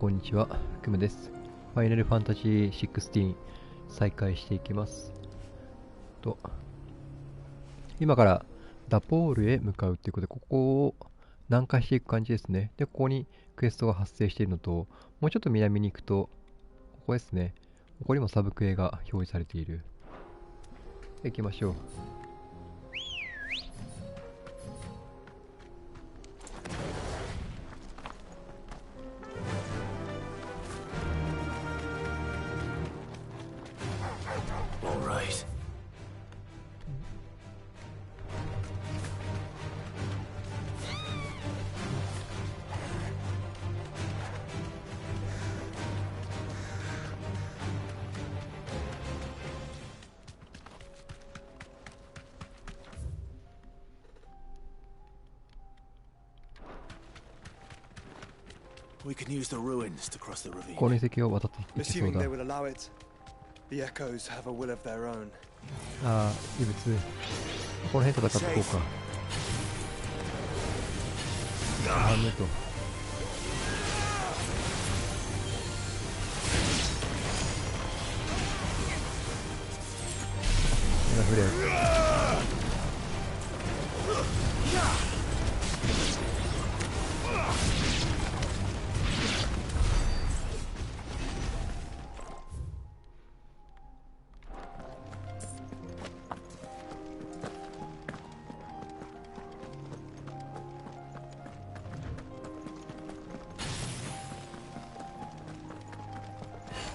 こんにちは、くむです。ファイナルファンタジー16再開していきます。今からダポールへ向かうということで、ここを南下していく感じですね。で、ここにクエストが発生しているのと、もうちょっと南に行くと、ここですね。ここにもサブクエが表示されている。行きましょう。この遺跡を渡っていけそうだ。ああ、異物。この辺戦っていこうか。ダメと。今触れる。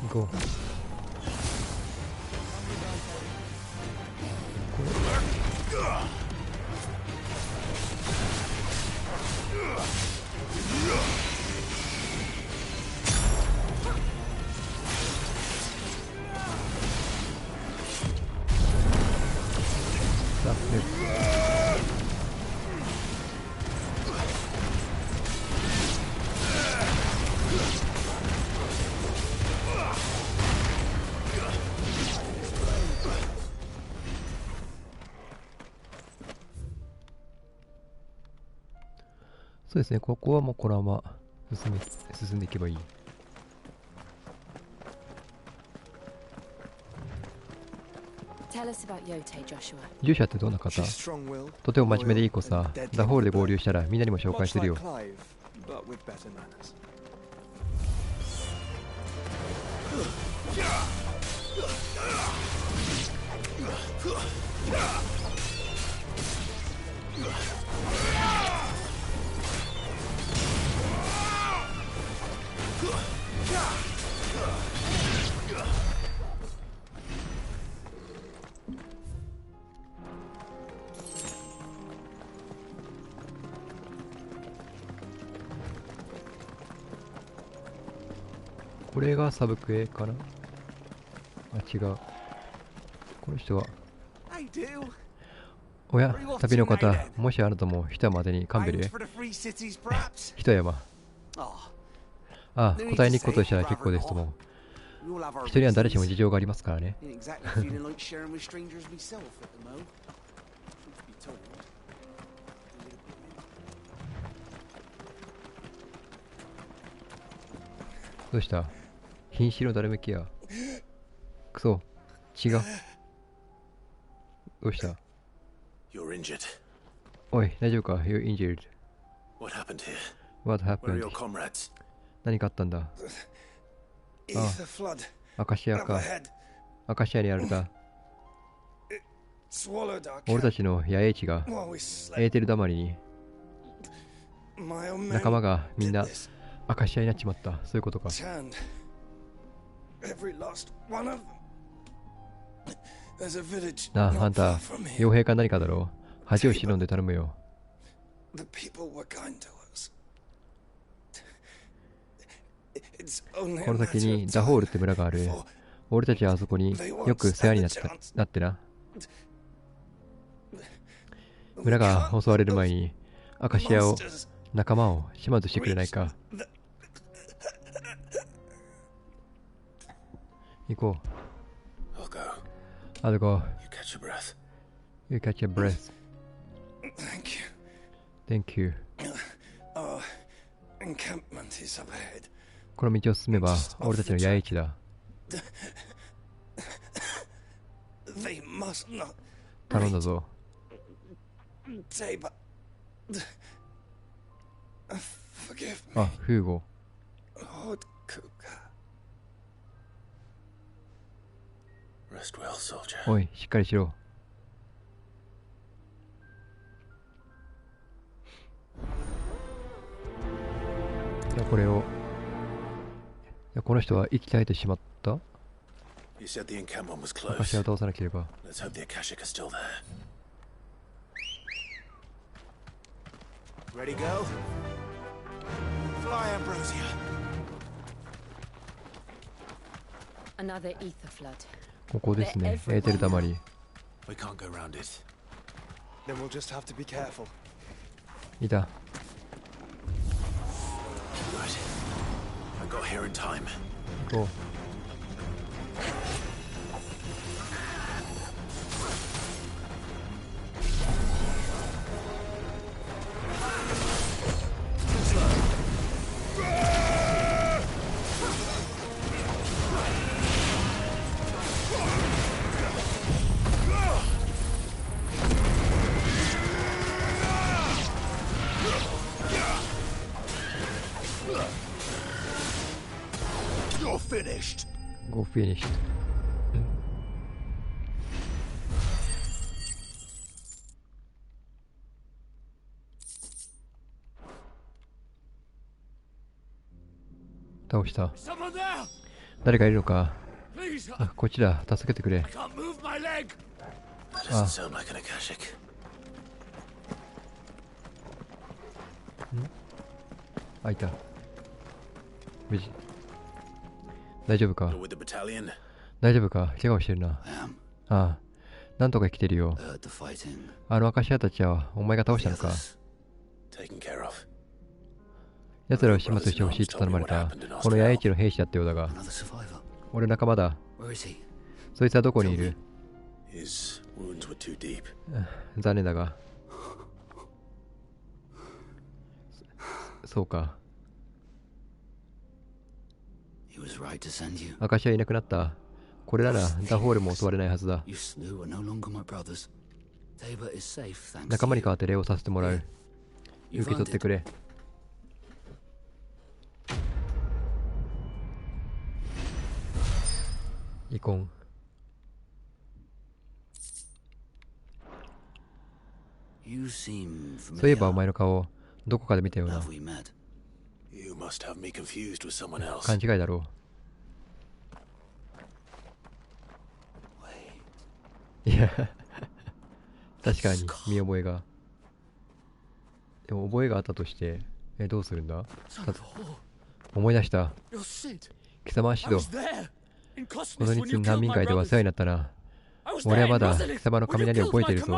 行こう。そうですね、ここはもうこのまま進んでいけばいい。ジュシャってどんな方？とても真面目でいい子さ。ザホールで合流したらみんなにも紹介するよ。これがサブクエかなあ、違う。この人は。おや、旅の方、もしあなたも一山までにカンベルへ。一山。ああ、答えに行くことしたら結構ですとも。人には誰しも事情がありますからね。どうした？瀕死のダルメキア。くそ、血が。どうした？おい、大丈夫か？ You're injured. What happened? 何かあったんだ。ああ、アカシアか。アカシアにあるだ。俺たちの野営地がエーテルだまりに仲間がみんなアカシアになっちまった。そういうことか。なあ、あんた傭兵か何かだろう。恥を忍んで頼むよ。この先にダホールって村がある。俺たちはあそこによく世話になってな。村が襲われる前にアカシアを仲間を始末してくれないか。行こう。I'll go. You catch your breath. Thank you. Encampment is up ahead. この道を進めば俺たちの野営地だ。頼んだぞ。あ、フーゴ。おい、しっかりしろ。じゃあこれを。この人は生き絶えてしまった。証を倒さなければ。ここですね。エーテルたまり。いた。おう。Go finished. 倒した。誰かいるのか。あ、こっちだ。助けてくれ。あ。あ、いた。無事。大丈夫か。大丈夫か。怪我をしてるな。ああ、なんとか生きてるよ。あのアカシアたちはお前が倒したのか。奴らを始末してほしいと頼まれたこの野営地の兵士だったようだが、俺仲間だ。そいつはどこにいる？残念だが。そうか。アカシアいなくなった。これならダホールも襲われないはずだ。仲間に代わって礼をさせてもらう。受け取ってくれ。遺恨。そういえばお前の顔どこかで見たような。勘違いだろう。いや確かに見覚えが。でも覚えがあったとしてどうするんだ。思い出した。貴様はシド。この日難民街では世話になったな。俺はまだ貴様の雷を覚えているぞ。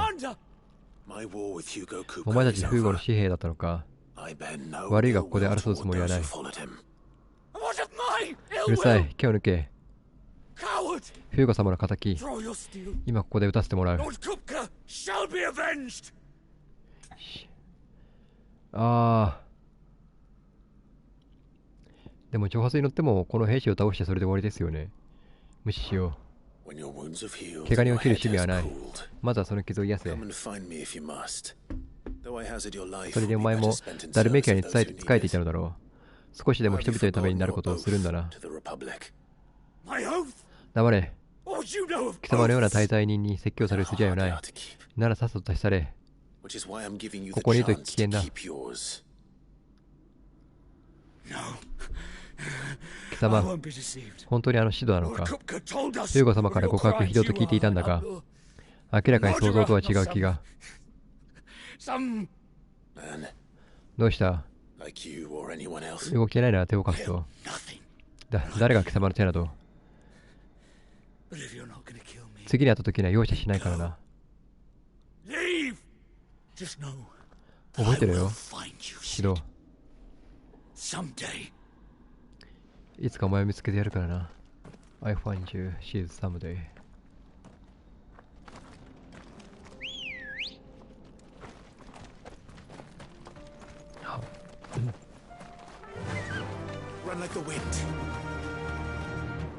お前たちフーゴの紙幣だったのか。悪いがここで争うつもりはない。うるさい、手を抜け。フーゴ様の敵、今ここで撃たせてもらう。ああ。でも挑発に乗ってもこの兵士を倒してそれで終わりですよね。無視しよう。怪我に落ちる趣味はない。まずはその傷を癒せ。それでお前もダルメキアに仕えていたのだろう。少しでも人々のためになることをするんだな。黙れ。貴様のような滞在人に説教される筋合いはない。ならさっさと立ち去れ。ここにいると危険だ。貴様、本当にあのシドなのか。フーゴ様から極悪非道と聞いていたんだが、明らかに想像とは違う気が。どうした？動けないなら手を貸すと。誰が貴様の手など。次に会った時には容赦しないからな。覚えてるよ、シド。いつかお前を見つけてやるからな。I find you, she's someday. Run like the wind.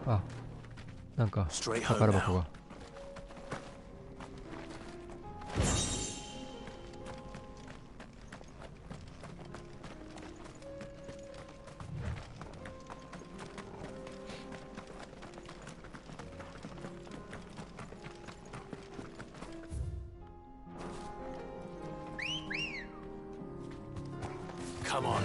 あ、なんか宝箱が。Come on.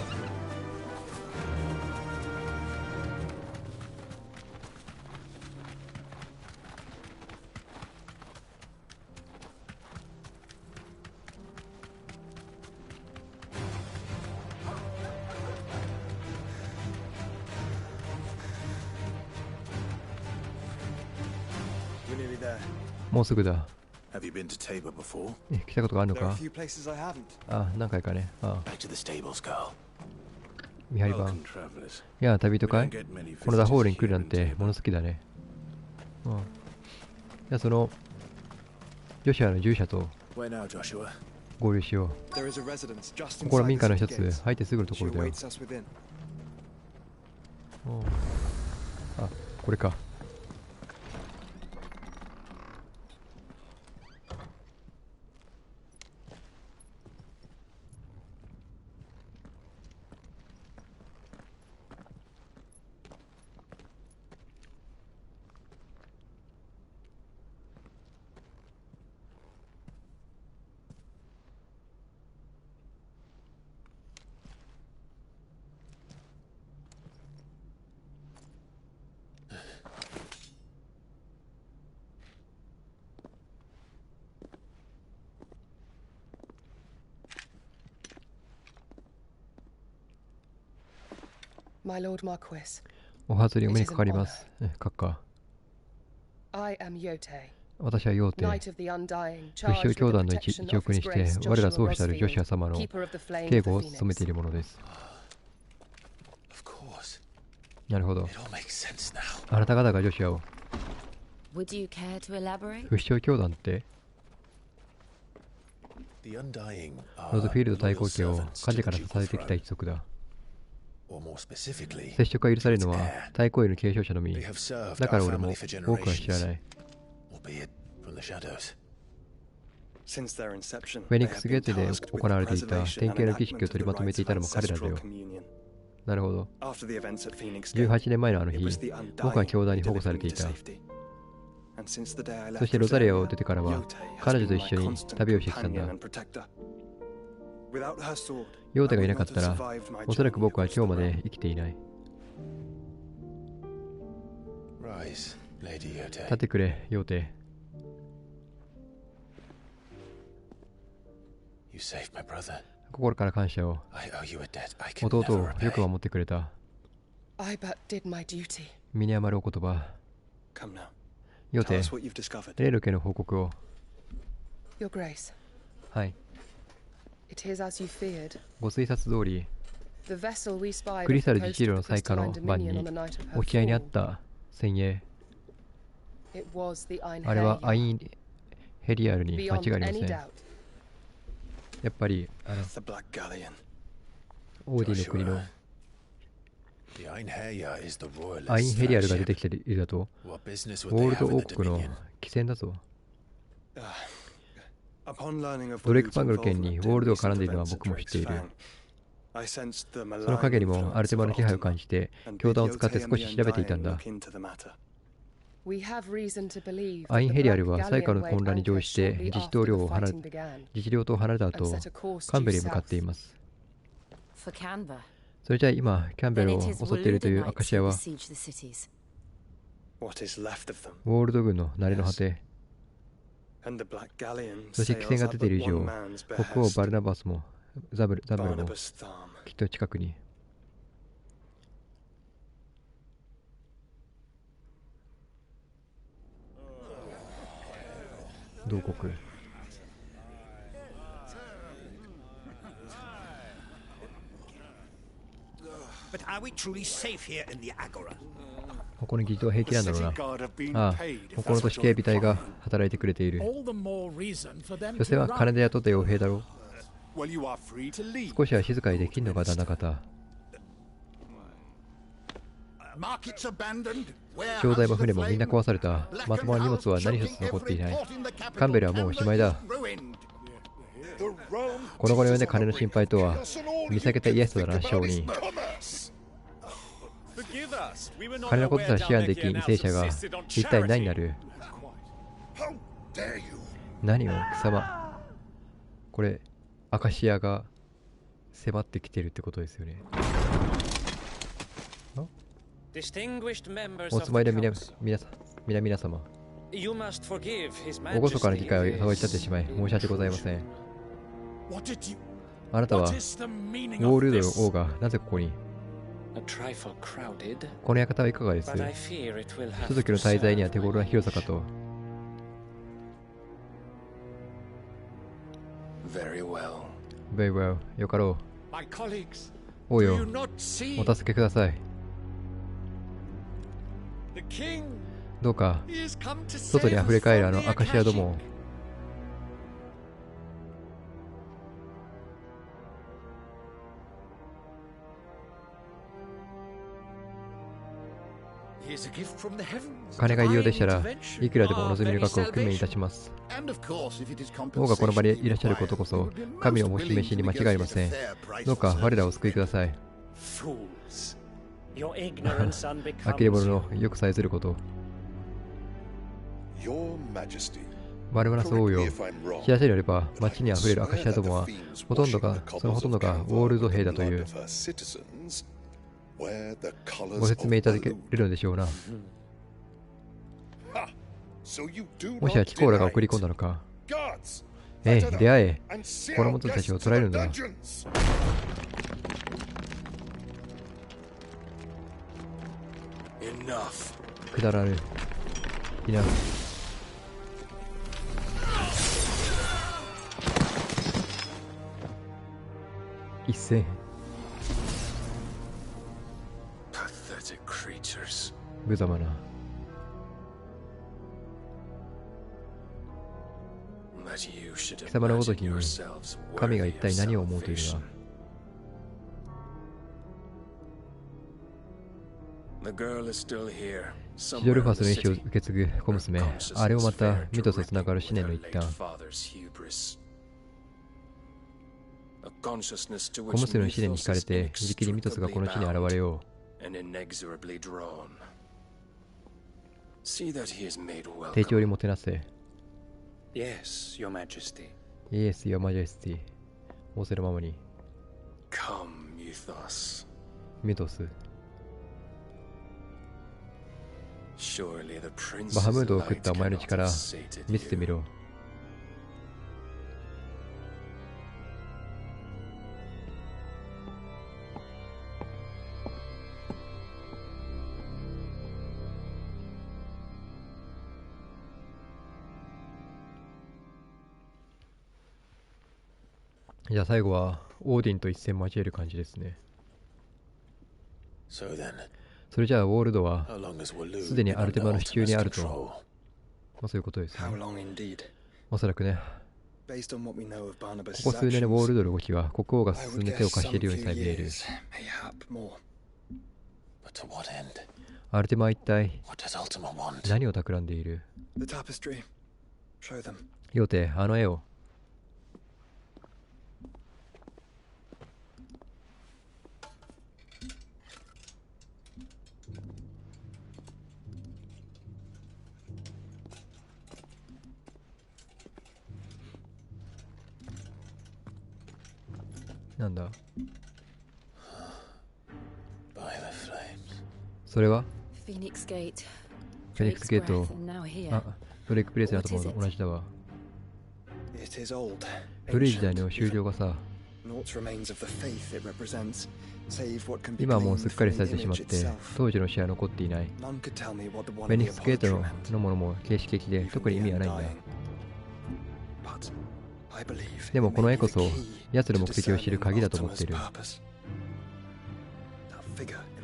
We're nearly there. もうすぐだ。 Have you been to Tabor before? 来たことがあるの There are a か。 few places I haven't. あ、何回かね。あ、 Back to the stables, girl. 見張り番。 Welcome, い travelers. や、旅人 We か don't い。 get many このダホー visitors ルに来る here なん in て Tabor. 物好きだね。うん。じゃあそのジョシュアの従者と Where now, Joshua? 合流しよ There is a residence just う。ここは inside 民 the 家の city 一つ、 gates. 入ってすぐのとこ She ろだよ。 awaits us within. うん。あ、これか。My Lord Marquis, お初にお目にかかります。閣下。 I am Yote, 私はヨーテ。 Knight of the Undying, 不死 charged 鳥 with 教 the 団の protection 一 of 翼 His にして、 Grace 我ら Joshua 創始たるジョシュア Rosfield, 様の Keeper of the Flame 警 of 護を the 務めてい Phoenix. るものです。 Of course. なるほど。 It all makes sense now. あなた方がジョシュアを。 Would you care to elaborate? 不死鳥教団って、 The Undying ローズ are フィールド対 loyal 抗家を servants 火 to 事 the から支 Duke え of てきた Throne. 一族だ。 Or more specifically, 接触が許されるのは its heir. 太閤への継承者のみ。 They have served だか our ら俺も family for 多くは知らな generations, い。 albeit from the shadows. Since their inception, フェニ they ック have ス been ゲートで tasked with 行われ the ていた preservation 典 and 型の儀式を enactment 取り of まとめ the ていたのも rights 彼 of らだよ。 ancestral communion. なるほど。 After the events at Phoenix Gate, 18年前のあの日、 it was the 僕は Undying 教団 who に保護 delivered され me てい to た。 safety. And since the day I そして left ロザリア Rosaria, を出てからは Yote has 彼女と been 一 my 緒に constant 旅をしてきたん companion だ。 and protector. Without her sword, ヨーテ I がい would なか not った have ら、 survived my おそらく journey 僕は across 今日ま the で realm. 生きていない。 Rise, Lady Yote. 立ってくれ、ヨーテ。 You saved my brother. 心から感謝を。 I owe you a debt I can 弟 never をよく repay. 守ってくれた。 I but did my duty. 身に余るお言葉。 Come now, ヨー tell テ、 us what you've discovered. 例の件の報告を。 Your Grace, はい。 it is as you feared. ご推察通り、 The vessel we spied クリ off スタ the ル coast 自治領 of の the 最下 crystalline の晩 dominion に on the night of her 沖合にあっ fall. た船影。 It was the あれはア Einherjar. インヘリアルに間違 Beyond いありま any せん。 doubt. やっぱり、The Black Galleon. オーディの国の The Einherjar is the アイン royalist ヘリアルが flagship. 出てきているだと、 What business ウ would ォー they ルド have 王 in the 国の Dominion? 汽船だぞ。 Upon learning of the ドレイク・ loot パングル県に involvement ウォー in ルドが絡ん recent でいるのは events at 僕も知って Drake's いる。 Fang, I sensed the その陰に malign もアルテ influence マ of の気配を Alton 感じて、 and 教 bid 団を使って Yote 少 and し the 調べていたん Undying だ。 look into the matter. We have reason to believe アイン that ヘ the リアル Black は最下の Galleon 混 weighed 乱に anchor 乗じて shortly 自治 after 領 the 領を離れ fighting began 自治領島を離れた and 後、 set a course カン due ベルへ向か south. っています。 For Canberra. それじゃあ今、キャンベ Then ルを it is 襲っているという Waluda アカ knights シア who は、 besiege the cities. What is left of them, ウォールド軍の慣れの果て、 and the Black Galleon そして汽船 sails が at 出ている but 以上、 one man's 国王 behest, バルナバスもザブルも Barnabas Thumb. きっと近くに。同国。 But are we truly safe here in the Agora? ここの議事堂は平気なんだろう The な city guard have been ああ、 paid, if ここの that's 都 what 市警 you're 備隊が implying. 働いてくれている。 All the more reason for them 女性は to 金 run. で雇った傭兵だろう。 Well, you are free to leave. 少しは静かにできんのか、旦那方。商材も船もみんな壊された。まともな荷物は何一つ残っていない。カンベルはもうおしまいだ。この後の世で金の心配とは見避けたイエスだな、商人。金のことさえ思案できん為政者が一体何になる。何を貴様。これアカシアが迫ってきてるってことですよね。お住まいの皆様、厳かな議会を騒ぎ立ててしまい申し訳ございません。あなたはウォールドの王がなぜここに。この館はいかがです。ひとときの滞在には手頃な広さかと。Very well。 よかろう。王よ、お助けください。どうか外にあふれ返るあのアカシアどもを。金がいるようでしたらいくらでもお望みの額を工面いたします。王がこの場にいらっしゃることこそ神のお示しに間違いありません。どうか我らをお救いください。呆れ者のよくさえずること。我々の王よ、知らせによれば町にあふれるアカシアどもはそのほとんどがウォールド兵だという。ご説明いただけるのでしょうな。もしやキコーラが送り込んだのか。出会え。この者たちを捕らえるのだ。くだらぬ。いな。一戦。無様な。貴様のごときに神が一体何を思うというのだ。シドルファスの意志を受け継ぐ小娘、あれをまたミトスとつながる思念の一端。小娘の思念に惹かれてじきにミトスがこの地に現れよう。丁重にもてなせ。Yes, Your Majesty. Yes, Your Majesty。仰せのままに。Come, Mythos. ミトス。 Surely the Prince バハムードを食ったお前の力見せてみろ。じゃあ最後はオーディンと一戦交える感じですね。それじゃあウォールドはすでにアルテマの手中にあると、そういうことですね。おそらくね。ここ数年のウォールドの動きは国王が進んで手を貸しているようにさえ見える。アルテマは一体何を企んでいる。ヨテ、あの絵を。なんだそれはフェニックスゲート。ドレイクプレイスの後も同じだわ。古い時代の終了がさ、今はもうすっかりされてしまって当時の詩は残っていない。フェニックスゲートのものも形式的で特に意味はないんだ。でもこの絵こそ奴の目的を知る鍵だと思っている。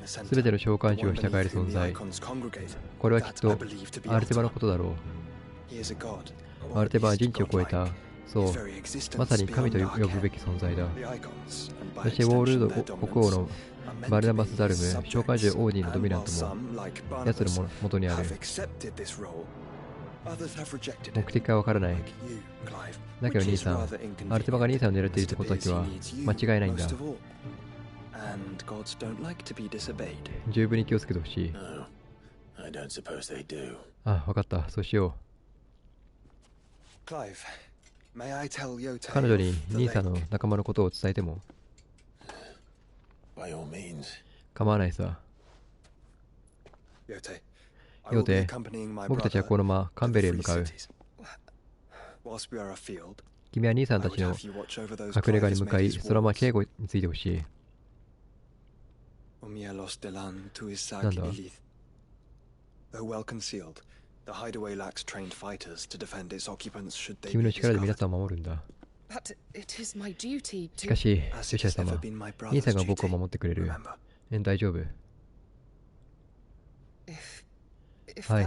すべての召喚獣を従える存在。これはきっとアルテマのことだろう。アルテマは人知を超えた、そうまさに神と呼ぶべき存在だ。そしてウォールド国王のバルナバス・ダルム、召喚獣オーディのドミナントも奴の元にある。目的はわからない。だけど兄さん、アルテバが兄さんを狙っているってことだけは間違いないんだ。十分に気をつけてほしい。あ、わかった。そうしよう。彼女に兄さんの仲間のことを伝えても構わないさ。ヨテ、僕たちはこのままカンベルへ向かう。君は兄さんたちの隠れ家に向かい、そのまま警護についてほしい。なんだ？君の力で皆さんを守るんだ。しかし、ルシア様、兄さんが僕を守ってくれる。大丈夫。はい。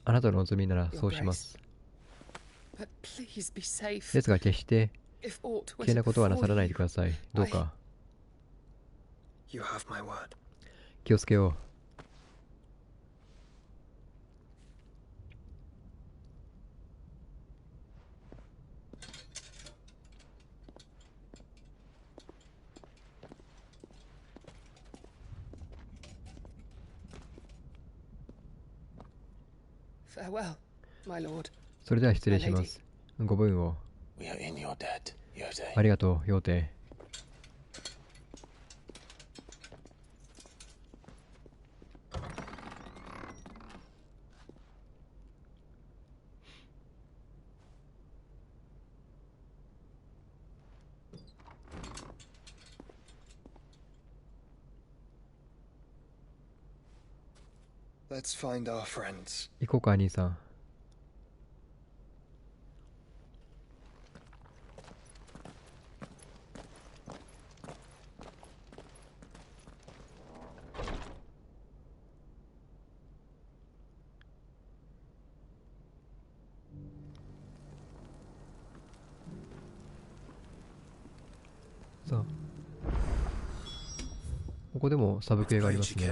あなたの望みならそうします。ですが決して危険なことはなさらないでください。どうか。気をつけよう。それでは失礼します。ご分を。ありがとう、ヨーテ。行こうか、兄さん。さあ、ここでもサブクエがありますね。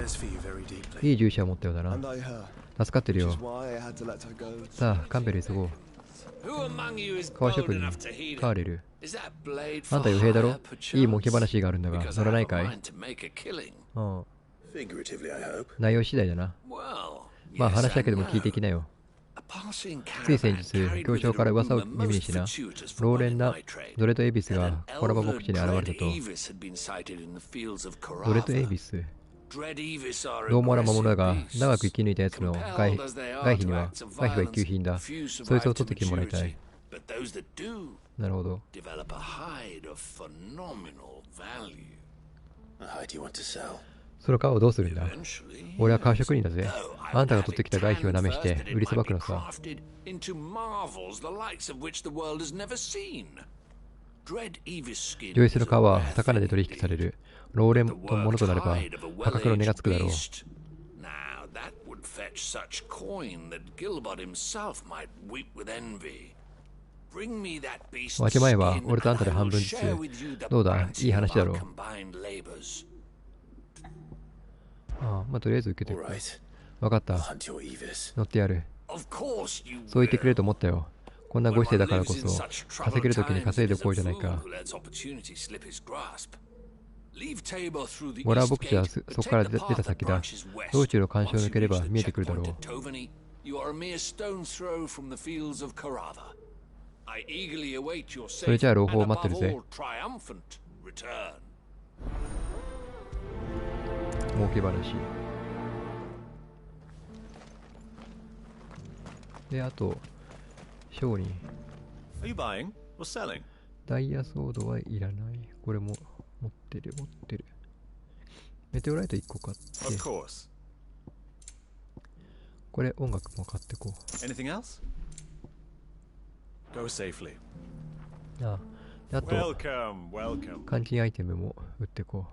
いい従者を持ったようだな。助かってるよ。さあ、カンベル急ごう。革職人、カーレル。あんた傭兵だろ？いい儲け話があるんだが、乗らないかい？うん。内容次第だな。まあ話だけでも聞いていきなよ。つい先日、教場から噂を耳にしな。老練なドレッド・エイビスがコラボ牧地に現れたと。ドレッド・エイビス、獰猛な魔物だが、長く生き抜いたやつの外皮は一級品だ。そいつを取ってきてもらいたい。なるほど。その皮をどうするんだ？俺は皮職人だぜ。あんたが取ってきた外皮をなめして売りさばくのさ。上質の皮は高値で取引される。老練のものとなれば破格の値がつくだろう。分け前は俺とあんたで半分ずつ。どうだ、いい話だろう。ああ、まあとりあえず受けてるか。分かった。乗ってやる。そう言ってくれると思ったよ。こんなご時世だからこそ稼げるときに稼いでおこうじゃないか。モラー牧師はそこから出た先だ。道中の干渉を抜ければ見えてくるだろう。それじゃあ朗報を待ってるぜ。儲け話で、あと商人。ダイヤソードはいらない。これも持ってる。メテオライト1個買って、これ音楽も買ってこう。ああと換金アイテムも売ってこ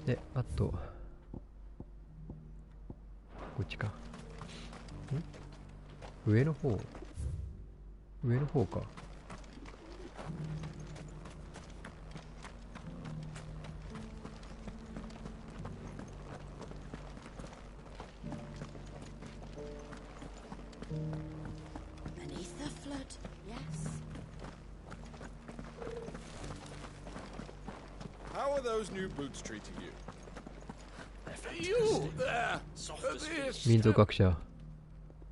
う。で、あとこっちか。上の方か。are those new boots treating you? You there! This 民族学者。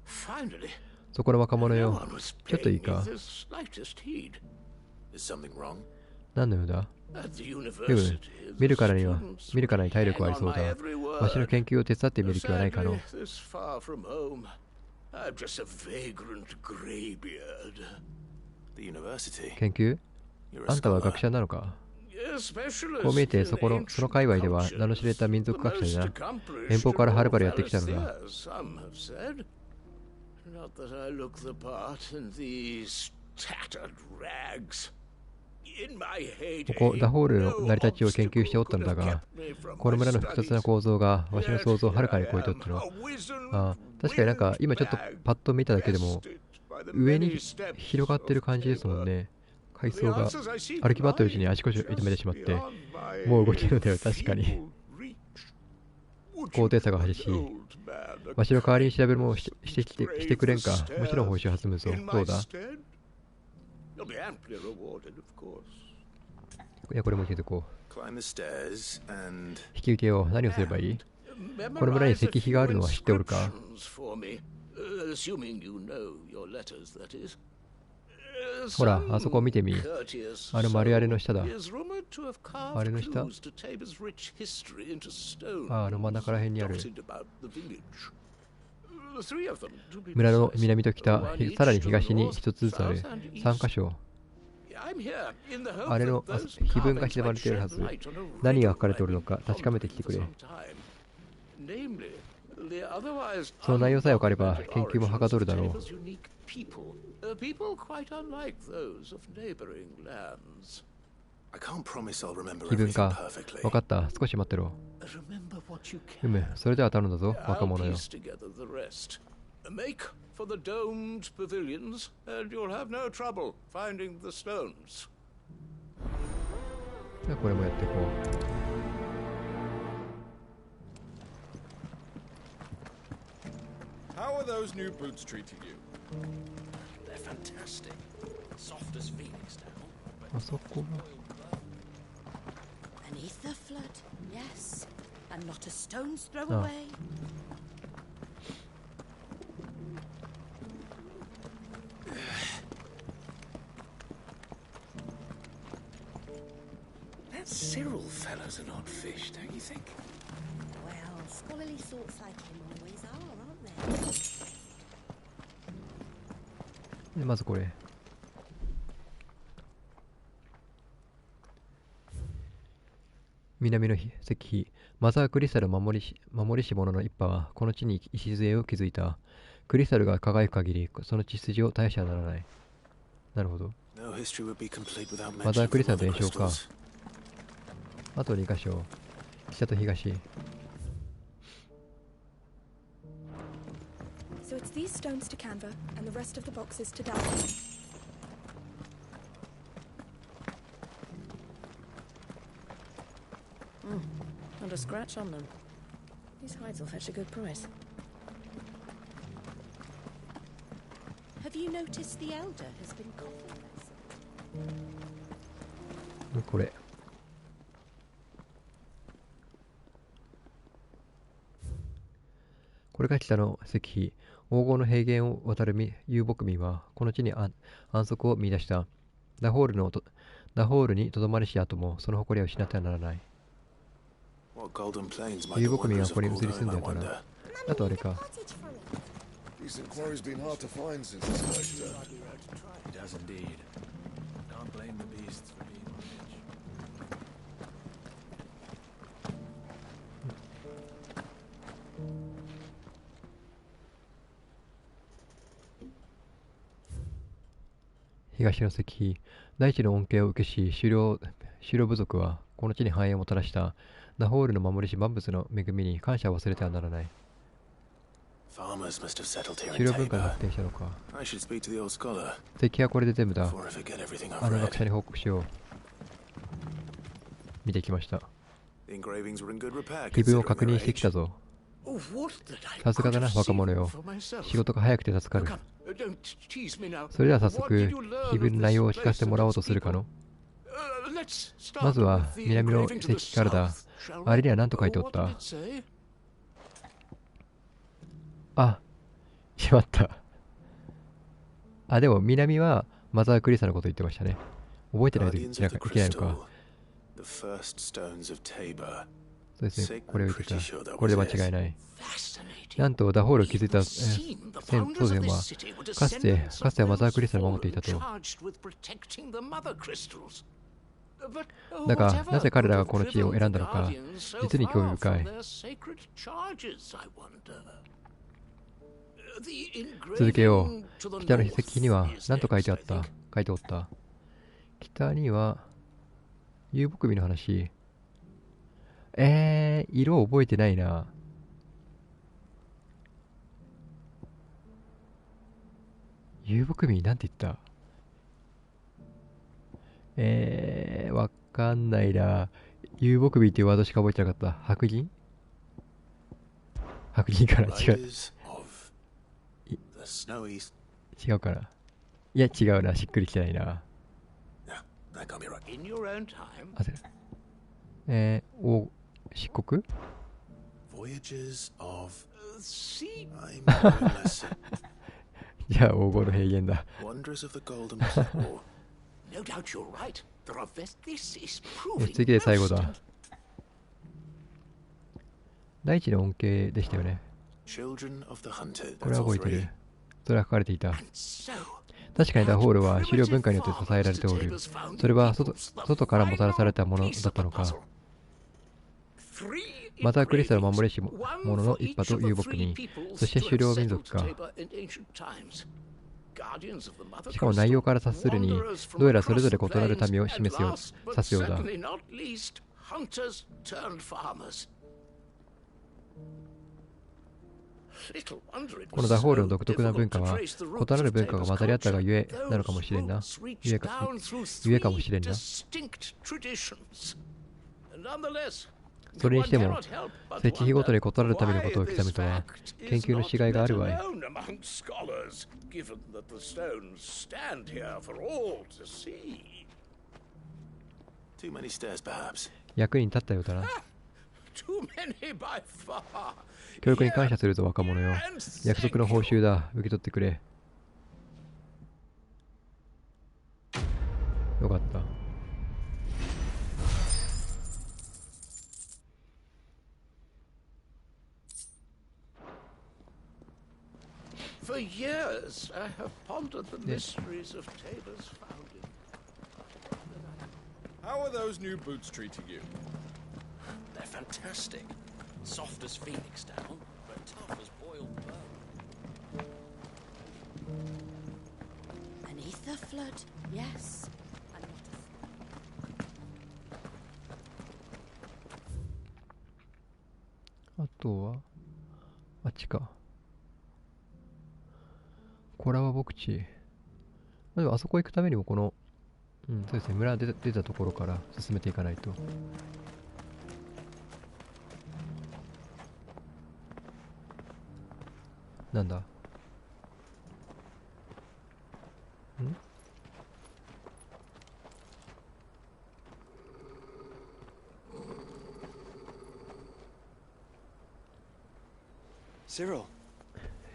finally. そこの若者 No よ。 one was ちょっとい paying い me か the slightest heed. Is something wrong? 何のようだ At the フム、 university, 見 the るからには、 students 見るからに体力はあ hang りそう on my だ。 every word. わしの研究を手伝ってみる気はないかの Sadly, this far from home, I'm just a vagrant graybeard. The university? 研究 You're a あんたは scholar. 学者なのか A specialist こう見えて in その ancient 界隈では cultures. 名の知れた民族 The 学者で most な。 accomplished 遠方からはるばる of やってきたのだ。 Pharisees, some have said. Not that I look the part in these tattered rags. In my ここ heyday, ダホールの no 成り立ちを研究しておったのだ obstacle が could have kept me from この my 村の複雑な studies. 構造がわしの想像をはるかに超えておったの。あ確かになんか今ちょっとパッと見ただけでも上に広がってる感じですもんね。階層が歩き回ってるうちに足腰を痛めてしまってもう動けるのでは確かに高低差が激しい。わしの代わりに調べるものをしてくれんか。もちろん報酬は済むぞ。どうだいやこれも聞いてこう。 Climb the stairs and 引き受けよう。何をすればいいこの村に石碑があるのは知っておるか Assuming you know your letters, that is. ほら、あそこを見てみ。あの丸屋根の下だ。あれの下あの真ん中ら辺にある。村の南と北、さらに東に一つずつある3カ所。あれの碑文が刻まれているはず。何が書かれておるのか確かめてきてくれ。その内容さえ分かれば研究もはかどるだろう。I can't promise I'll remember 碑文 everything か。 perfectly. 分かった。少し待ってろ。うむ、それでは頼んだぞ、若者よ。 Make for the domed pavilions, and you'll have no trouble finding the stones. じゃあこれもやっていこう。 How are those new boots treating you? They're fantastic. Soft as phoenix down. あそこは Beneath the flood, yes. And not a stone's throw Ah. away. That Cyril fellow's an odd fish, don't you think? Well, scholarly sorts like him always are, aren't they? でまずこれ。南の石碑、マザー・クリスタル守りし者の一派はこの地に礎を築いた。クリスタルが輝く限りその血筋を絶やしはならない。なるほど。 No history would be complete without マザー・ mention クリスタ of ル other 伝承か。 crystals. あと2箇所。北と東。 So it's these stones to Canva and the rest of the boxes to Dal. Not a scratch on them. These hides will fetch a good price. Have you noticed the elder has been coughing less? これ。これが北の石碑。黄金の平原を渡る遊牧民はこの地に安息を見出した。ダホールにとどまりし後もその誇りは失ってはならない。 What golden plains might 遊 the 牧民は wanderers こ have こに移り called 住ん home, で I いたな。 wonder? あとあれか。 Decent quarry's been hard to find since the sledge turn. It does indeed. Can't blame the beasts for being on edge. 東の石碑、大地の恩恵を受けし、狩猟部族はこの地に繁栄をもたらしたナホールの守りし万物の恵みに感謝を忘れてはならない。 Farmers must have settled here 狩 in 猟文化が Tabor. 発展したのか。 I should speak to the old scholar 石碑はこれで全部だ。 before I forget everything あ I've の学者 read. に報告しよう。見てきました。 The engravings were in good repair 碑文を considering 確 their 認してきた age. ぞ。 Oh, what did I さすがだな、 could have 若者 seen よ。 for myself. 仕事が早くて助かる。 Come, don't tease me now. それでは早 What 速、 did you learn 碑文の of 内容を this 聞かせてもらおうと place するかの。 and まずは南の石器からだ。あれには何と書いておった？あ、しまった。あ、でも南はマザークリスタのこと言ってましたね。覚えてないといけないのか。そうですね、これを言ってた。これで間違いない。なんとダホールを築いた当然はかつてはマザークリスタルを守っていたと。だがなぜ彼らがこの地を選んだのか、実に興味深い。続けよう。北の石碑には何と書いておった？北には遊牧民の話。色を覚えてないな。遊牧民なんて言った？わかんないな。遊牧民っていうワードしか覚えてなかった。白人かな？違うかな。いや違うな。しっくりきてないな。漆黒じゃあ黄金の平原だ。次で最後だ。大地の恩恵でしたよね。これは覚えてる。それは書かれていた。確かにダホールは狩猟文化によって支えられておる。それは外からもたらされたものだったのか。マザークリスタルを守れし者の一派と遊牧民、そして狩猟民族か。しかも内容から察するに、どうやらそれぞれ異なる民を指すようだ。このダホールの独特な文化は、異なる文化が混ざり合ったがゆえなのかもしれんな。ゆえかもしれんな。それにしても、石碑ごとに異なる民のことを刻むとは、研究のしがいがあるわい。役に立ったようだな。教育に感謝するぞ若者よ。約束の報酬だ。受け取ってくれ。よかった。For years, I have pondered the mysteries of Tabor's founding. How are those new boots treating you? They're fantastic. Soft as phoenix down, but tough as boiled bone. Beneath the flood, yes. And not あとはあっちか。コラは牧地。でもあそこ行くためにもこの、そうですね、村出たところから進めていかないと。なんだ？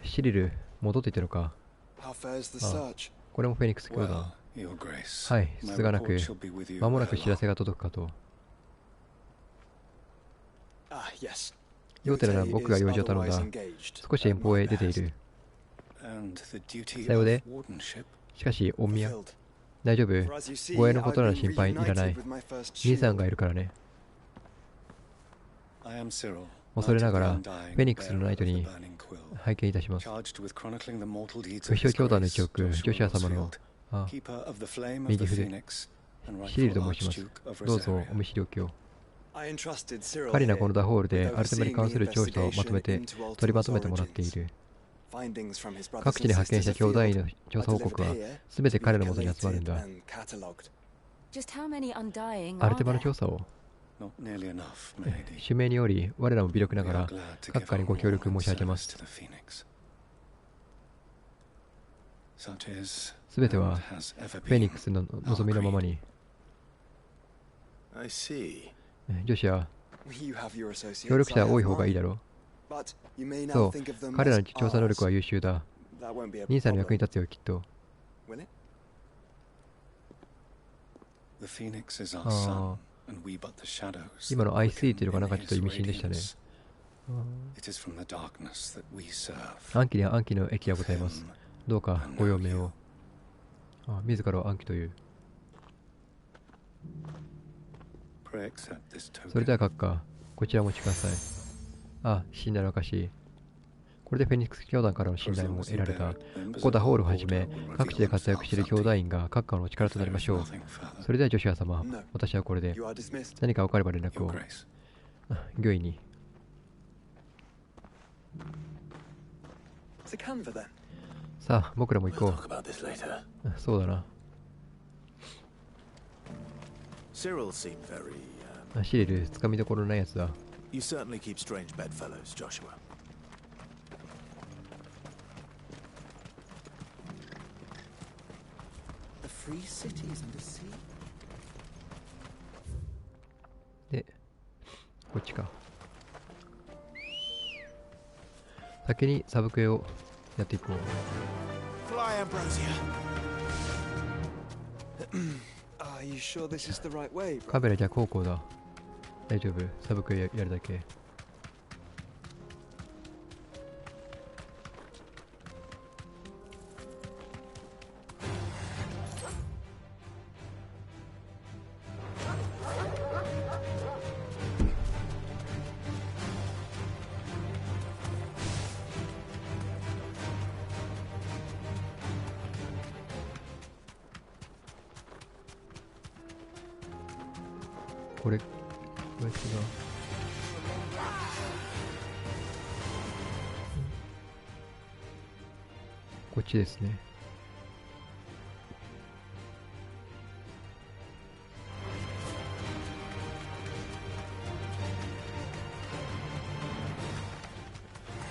シリル、戻っていってるのか。これもフェニックス教団。はい、すがなく、間もなく知らせが届くかと。ヨーテルなら僕が用事を頼んだ。少し遠方へ出ている。さようで。しかし、大宮。大丈夫？護衛のことなら心配いらない。兄さんがいるからね。恐れながら、フェニックスのナイトに拝見いたします。不死教団の一翼、ジョシュア様の右筆、シリルと申します。どうぞお見知りおきを。彼らこのダホールでアルテマに関する調査を取りまとめてもらっている。各地で発見した兄弟の調査報告は全て彼のもとに集まるんだ。アルテマの調査を主命により我らも微力ながら各界にご協力申し上げます。すべてはフェニックスの望みのままに。I see. 女子は協力者は多い方がいいだろう。そう、彼らの調査能力は優秀だ。兄さんの役に立つよ、きっと。ああ、今の IC っていうのがなんかちょっと意味深でしたね。暗記には暗記の益がございます。どうかご用命を。自らを暗記という。それでは閣下、こちらをお持ちください。信頼の証。これでフェニックス教団からの信頼も得られた。ここダホールをはじめ各地で活躍している兄弟員が閣下の力となりましょう。それではジョシュア様、私はこれで何か分かれば連絡を。御意に。さあ、僕らも行こう。そうだな。シリル、つかみどころないやつだ。You certainly keep strange bedfellows, Joshua. The free cities and the sea. で、こっちか。先にサブクエをやっていこう。Fly, Ambrosia. Are you sure this is the right way? カメラ逆方向だ。大丈夫、サブクエやるだけ。これ、こいつが。こっちですね。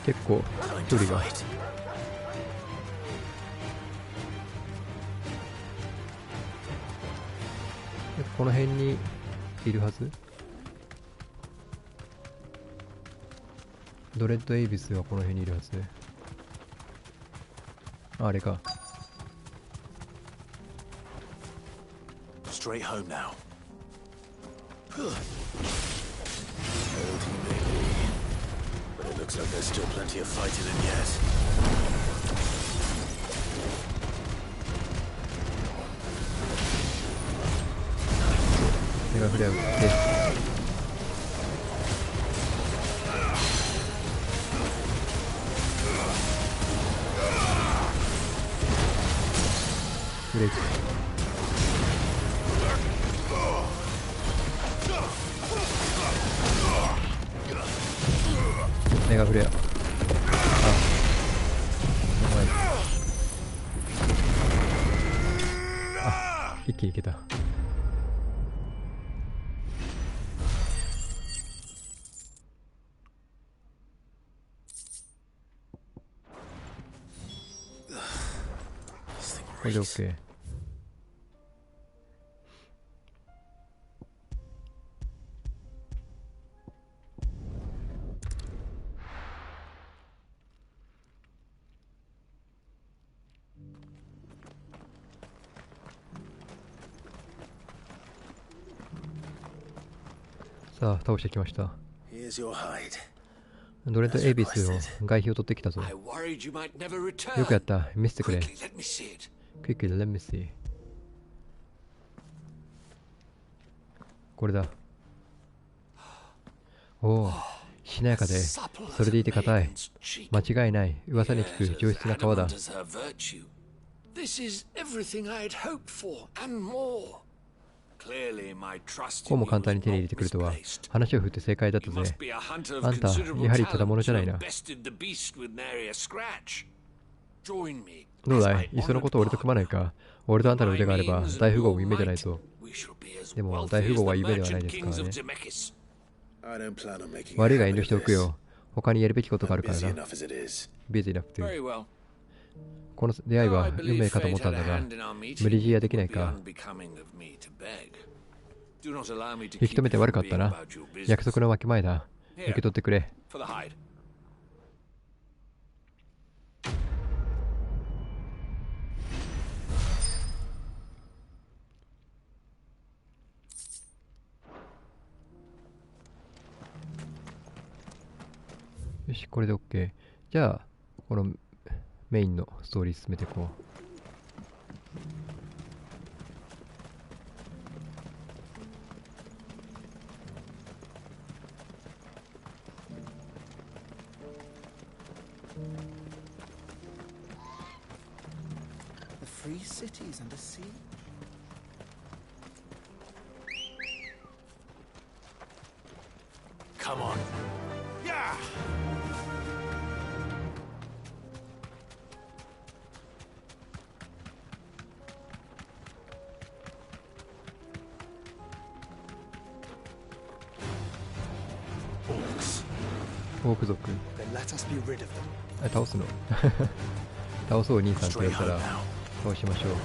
結構距離が。この辺にいるはず。ドレッドエイビスはこの辺にいるはず。あれか。Straight home now. But it looks like there's still plenty of fighting in yet. メガフレア打ってブレーキ。メガフレア。一気にいけた。これで OK。さあ、倒してきました。ドレッドエイビスの外皮を取ってきたぞ。よくやった。見せてくれ。Quickly, let me see. これだ。おお、しなやかで、それでいて硬い。間違いない。噂に聞く上質な皮だ。こうも簡単に手に入れてくるとは、話を振って正解だったぜ。あんた、やはりただものじゃないな。どうだい、いっそのこと俺と組まないか。俺とあんたの腕があれば大富豪も夢じゃないぞ。でも大富豪は夢ではないですからね。悪いが遠慮しておくよ。他にやるべきことがあるからな。ビジーなくて。この出会いは運命かと思ったんだが、無理強いはできないか。引き止めて悪かったな。約束の分け前だ。受け取ってくれ。よし、これで OK。じゃあ、このメインのストーリー進めていこう。Free cities and a sea. Come on. Yeah. Orcs. オーク族。Then let us be rid of them. あ、倒すの倒そう兄さんって言ったら倒しましょう。こ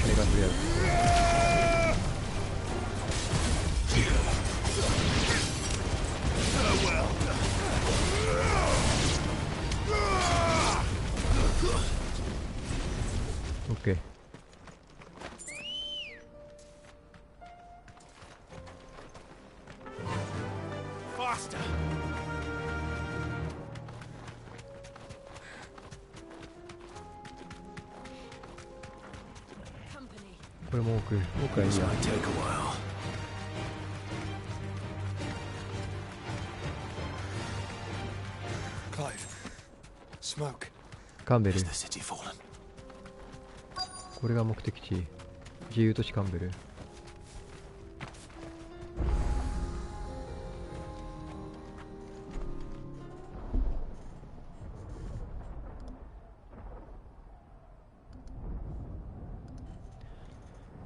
れがとりあえずOK。これも奥はいいや。カンベル。これが目的地。自由都市カンベル。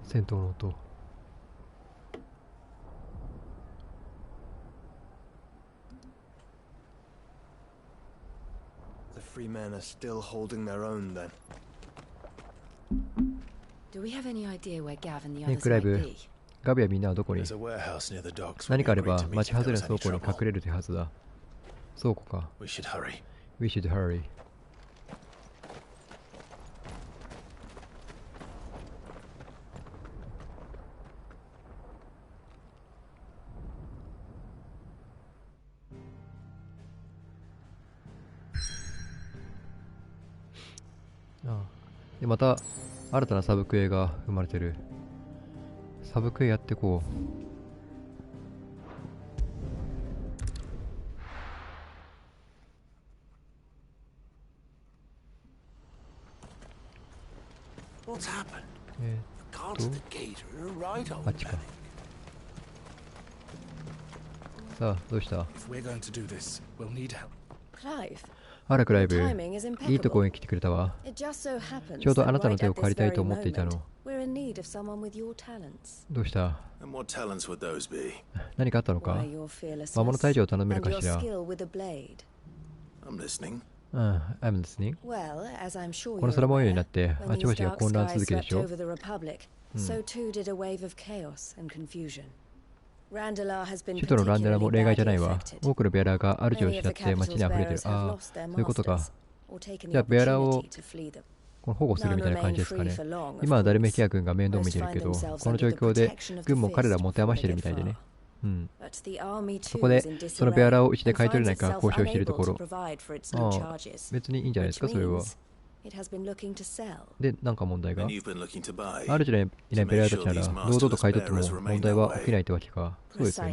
戦闘の音。The free men are still holding their own then. Do we have any idea where Gav and the ネッ others クライ might ブ。 be? ガビはみんなはどこに？ There's a warehouse near the docks. 何かあれば町外れの倉庫に隠れる手はずだ。倉庫か。 We should hurry. We should hurry。ああ。で、また新たなサブクエが生まれてる。サブクエやってこう。What's happened? The guards at the gate are right on あっちか。さあ、どうした？ If we're going to do this, we'll need help. Clive, あらクライブ、 timing is いいとこ impeccable. に来てくれたわ。 It just so happens ちょうどあ that なたの right 手を at 借り this たいと very 思っていた moment, の。 we're in need of someone with your talents. どうした？ And what talents would those be? 何かあったのか？ Why your fearlessness 魔物退治を頼める and か your しら？ skill with a blade. I'm listening. うん、I'm listening。 Well, as I'm sure この you're 空模様に aware, なってあ when ちこ these ちが dark 混乱 skies 続きで swept しょ？ over the Republic, so too did a wave of chaos and confusion. Randalar has been 首都のランデラも例外じゃない particularly わ。 badly 多くのベアラーが主を affected. 失って街に溢れてる。 Many of the capital's ああ、 bearers have lost their そういうことか。 masters or taken じ the ゃあベアラーを opportunity to flee them. この保護するみたいな感じですかね。 None remain free for long, of 今はダルメ course. キア軍が面倒見てるけど、この状況で軍も彼らを持て余してるみたいでね。うん。 But the army そ too こで is in そのベアラーを disarray うちで and 買い取れ finds ないか itself 交渉していると unable こ to ろ。 provide for its あ new あ、 charges, 別にいいんじゃないですか、 which それは。 means it has been looking to sell. で、なんか問題が And you've been looking to buy. 主じゃいないベアラーたちなら堂々と買い取っても問題は起きないってわけか。そうですよね。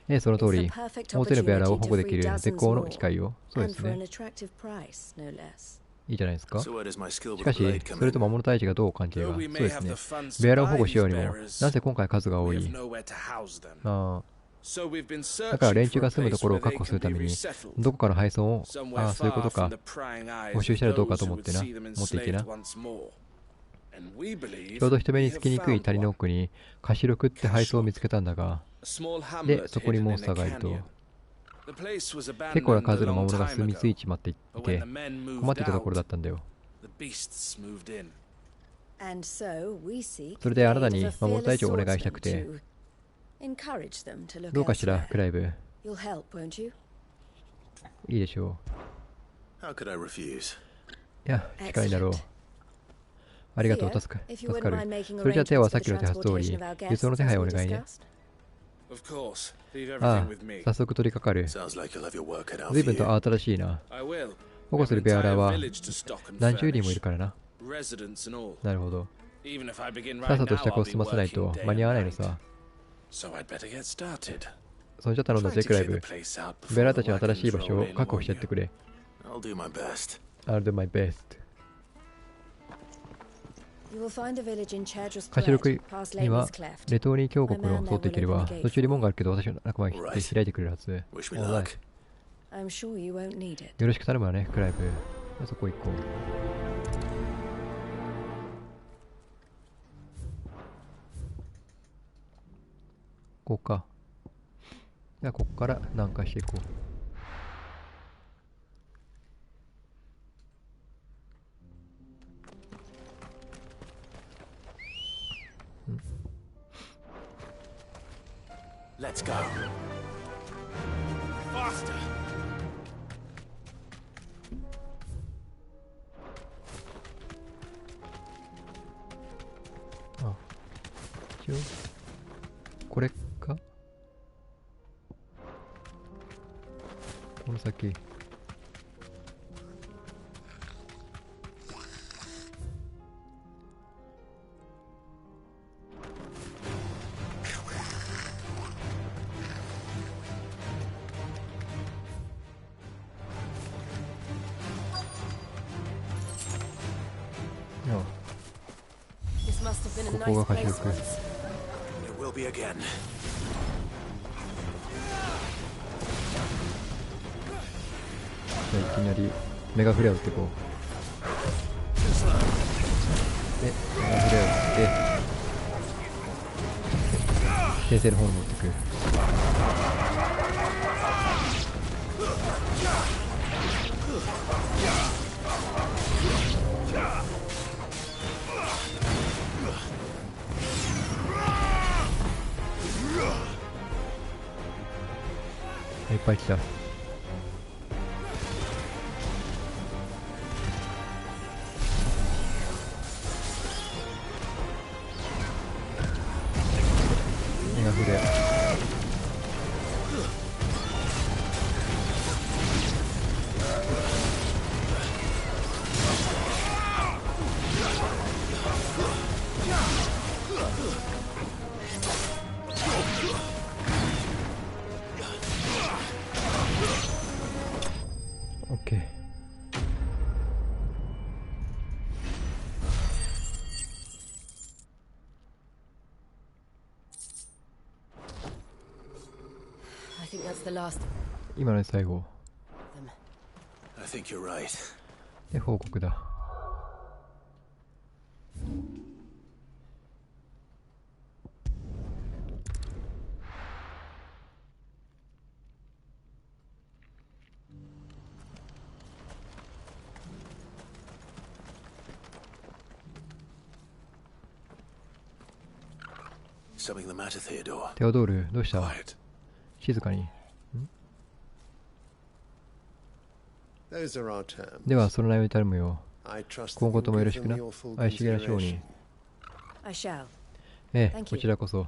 Precisely. その通 It's the り、 perfect 大勢のベアラーを opportunity 保 to 護でき free る dozens 絶好の more, 機会を。そうで and す for an ね。 attractive price, no less. いいじゃないですか。 So where does my skill し with か the blade し、 come それと in? 魔物退治がどう関係が。 Though そう we may です have ね the。funds ベア to ラーを保 buy 護しよう these にも、 bearers, なぜ今回数が多 we い。 have nowhere to house them. あ So we've been あ、だから連 searching 中 for a が住むと place ころ where を確 they 保す can るた be めに、 resettled. どこかの配送を、あ Somewhere あ、そういうこと far from か。 the prying eyes 募集 of したらどうかと those 思 who って would な、see them 持っていて enslaved な。 once more. ちょうど人目につきにくい谷の奥にカシロクって配送を見つけたんだが、で、そこにモンスターがいると。結構な数の魔物が住み着いちまっていて、困っていたところだったんだよ。それであなたに魔物退治をお願いしたくて、どうかしら、クライブ。いいでしょう。いや、力になろう。ありがとう、助かる。それじゃあ手はさっきの手はず通り、輸送の手配をお願いね。ああ、早速取り掛かる。随分と慌ただしいな。保護するベアラーは何十人もいるからな。なるほど。さっさと支度を済ませないと間に合わないのさ。そんじゃ頼んだぜ、クライブ。ベアラーたちの新しい場所を確保してやってくれ。I'll do my best. カシロクにはレトーニー峡谷を通っていければ、途中に門があるけど私の仲間が開いてくれるはず。よろしく頼むわね、クライブ。そこ行こう。ここか。じゃあここから南下していこう。Let's go. Faster. あ、一応これか？この先。ここがカシロク。じゃあいきなりメガフレア打っていこう。で、メガフレア打って先生の方に持ってく。いっぱい来た。メガフレア。OK。今ので最後。で、報告だ。テオドール、どうした？静かに。では、その内容に頼むよ。今後ともよろしくな。愛しげな商人。ええ、こちらこそ。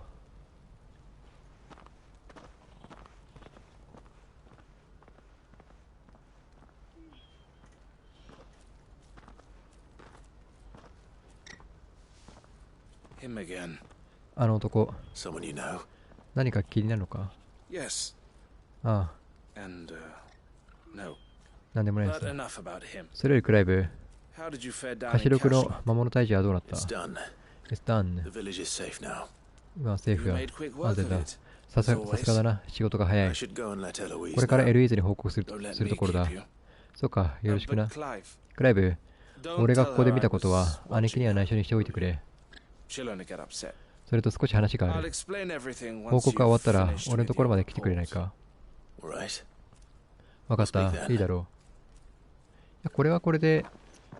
あの男、何か気になるのか？ああ。なんでもないです。それよりクライブ、カシロクの魔物退治はどうなった？ It's done。 今はセーフだ。安全だ。さすがだな、仕事が早い。これからエルイーズに報告するところだ。そうか、よろしくな。クライブ、俺がここで見たことは姉貴には内緒にしておいてくれ。それと少し話がある。報告が終わったら俺のところまで来てくれないか。わかった、いいだろう。これはこれで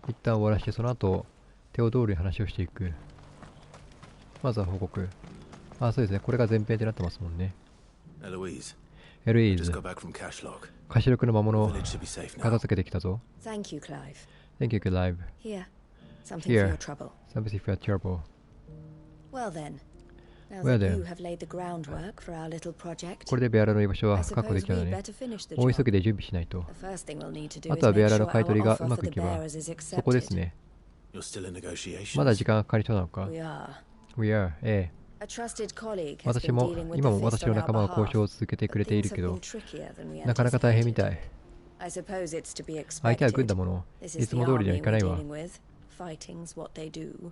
一旦終わらして、その後テオドールに話をしていく。まずは報告。あ、そうですね、これが前編ってなってますもんね。エルイーズ、菓子録の魔物を片付けてきたぞ。 Thank you, Clive. Thank you, Clive. Here, something for Here, your trouble. something for your trouble. Well then, now Well that then. you have laid the groundwork for our little project, これでベアラの居場所 I は確保で suppose きたの we'd ね。 better finish the 大急 job. ぎで準備しないと。 The first thing we'll need to do あ is とはベア make ラの sure 買い取り our が offer うま for くい the けば、 bearers is そこです accepted. ね。 You're still in negotiations? まだ時間がかかりそうなのか。 We are. We are, ええ。 A trusted colleague has 私 been も dealing with 今 the も fist 私の on our 仲間が交 behalf, 渉を続けてくれ but てい things るけ have ど、 been trickier than we なかなか大変み anticipated. たい。 I suppose it's to be 相手は軍 expected. だもの。 This い is つ the も通りには army いか we're ないわ。 dealing with. Fighting's what they do.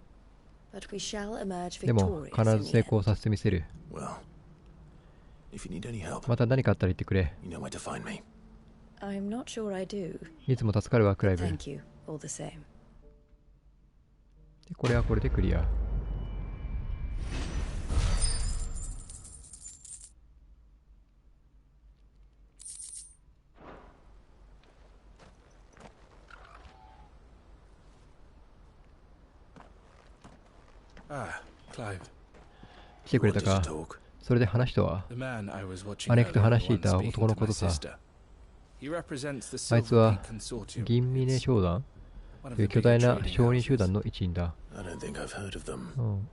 But we shall emerge でも victorious 必 in ず the 成 end. 功させてみせる。 Well, if you need any help, また何かあったら言ってくれ。 you know where to find me. I'm not sure I do. いつも助かるわ、クライブ。 Thank you, all the same. でこれはこれでクリア。Ah, Clive. 来てくれたか。それで話とは、 The man I was watching 姉貴と earlier, 話してい the た one 男の speaking こ to と my さ。 sister. He represents the あいつは Silver Peak Consortium. 銀峰 It's 商団 one of という the 巨 big 大な trading 商人集 houses. 団の一員だ。 I don't think I've heard of them. うん、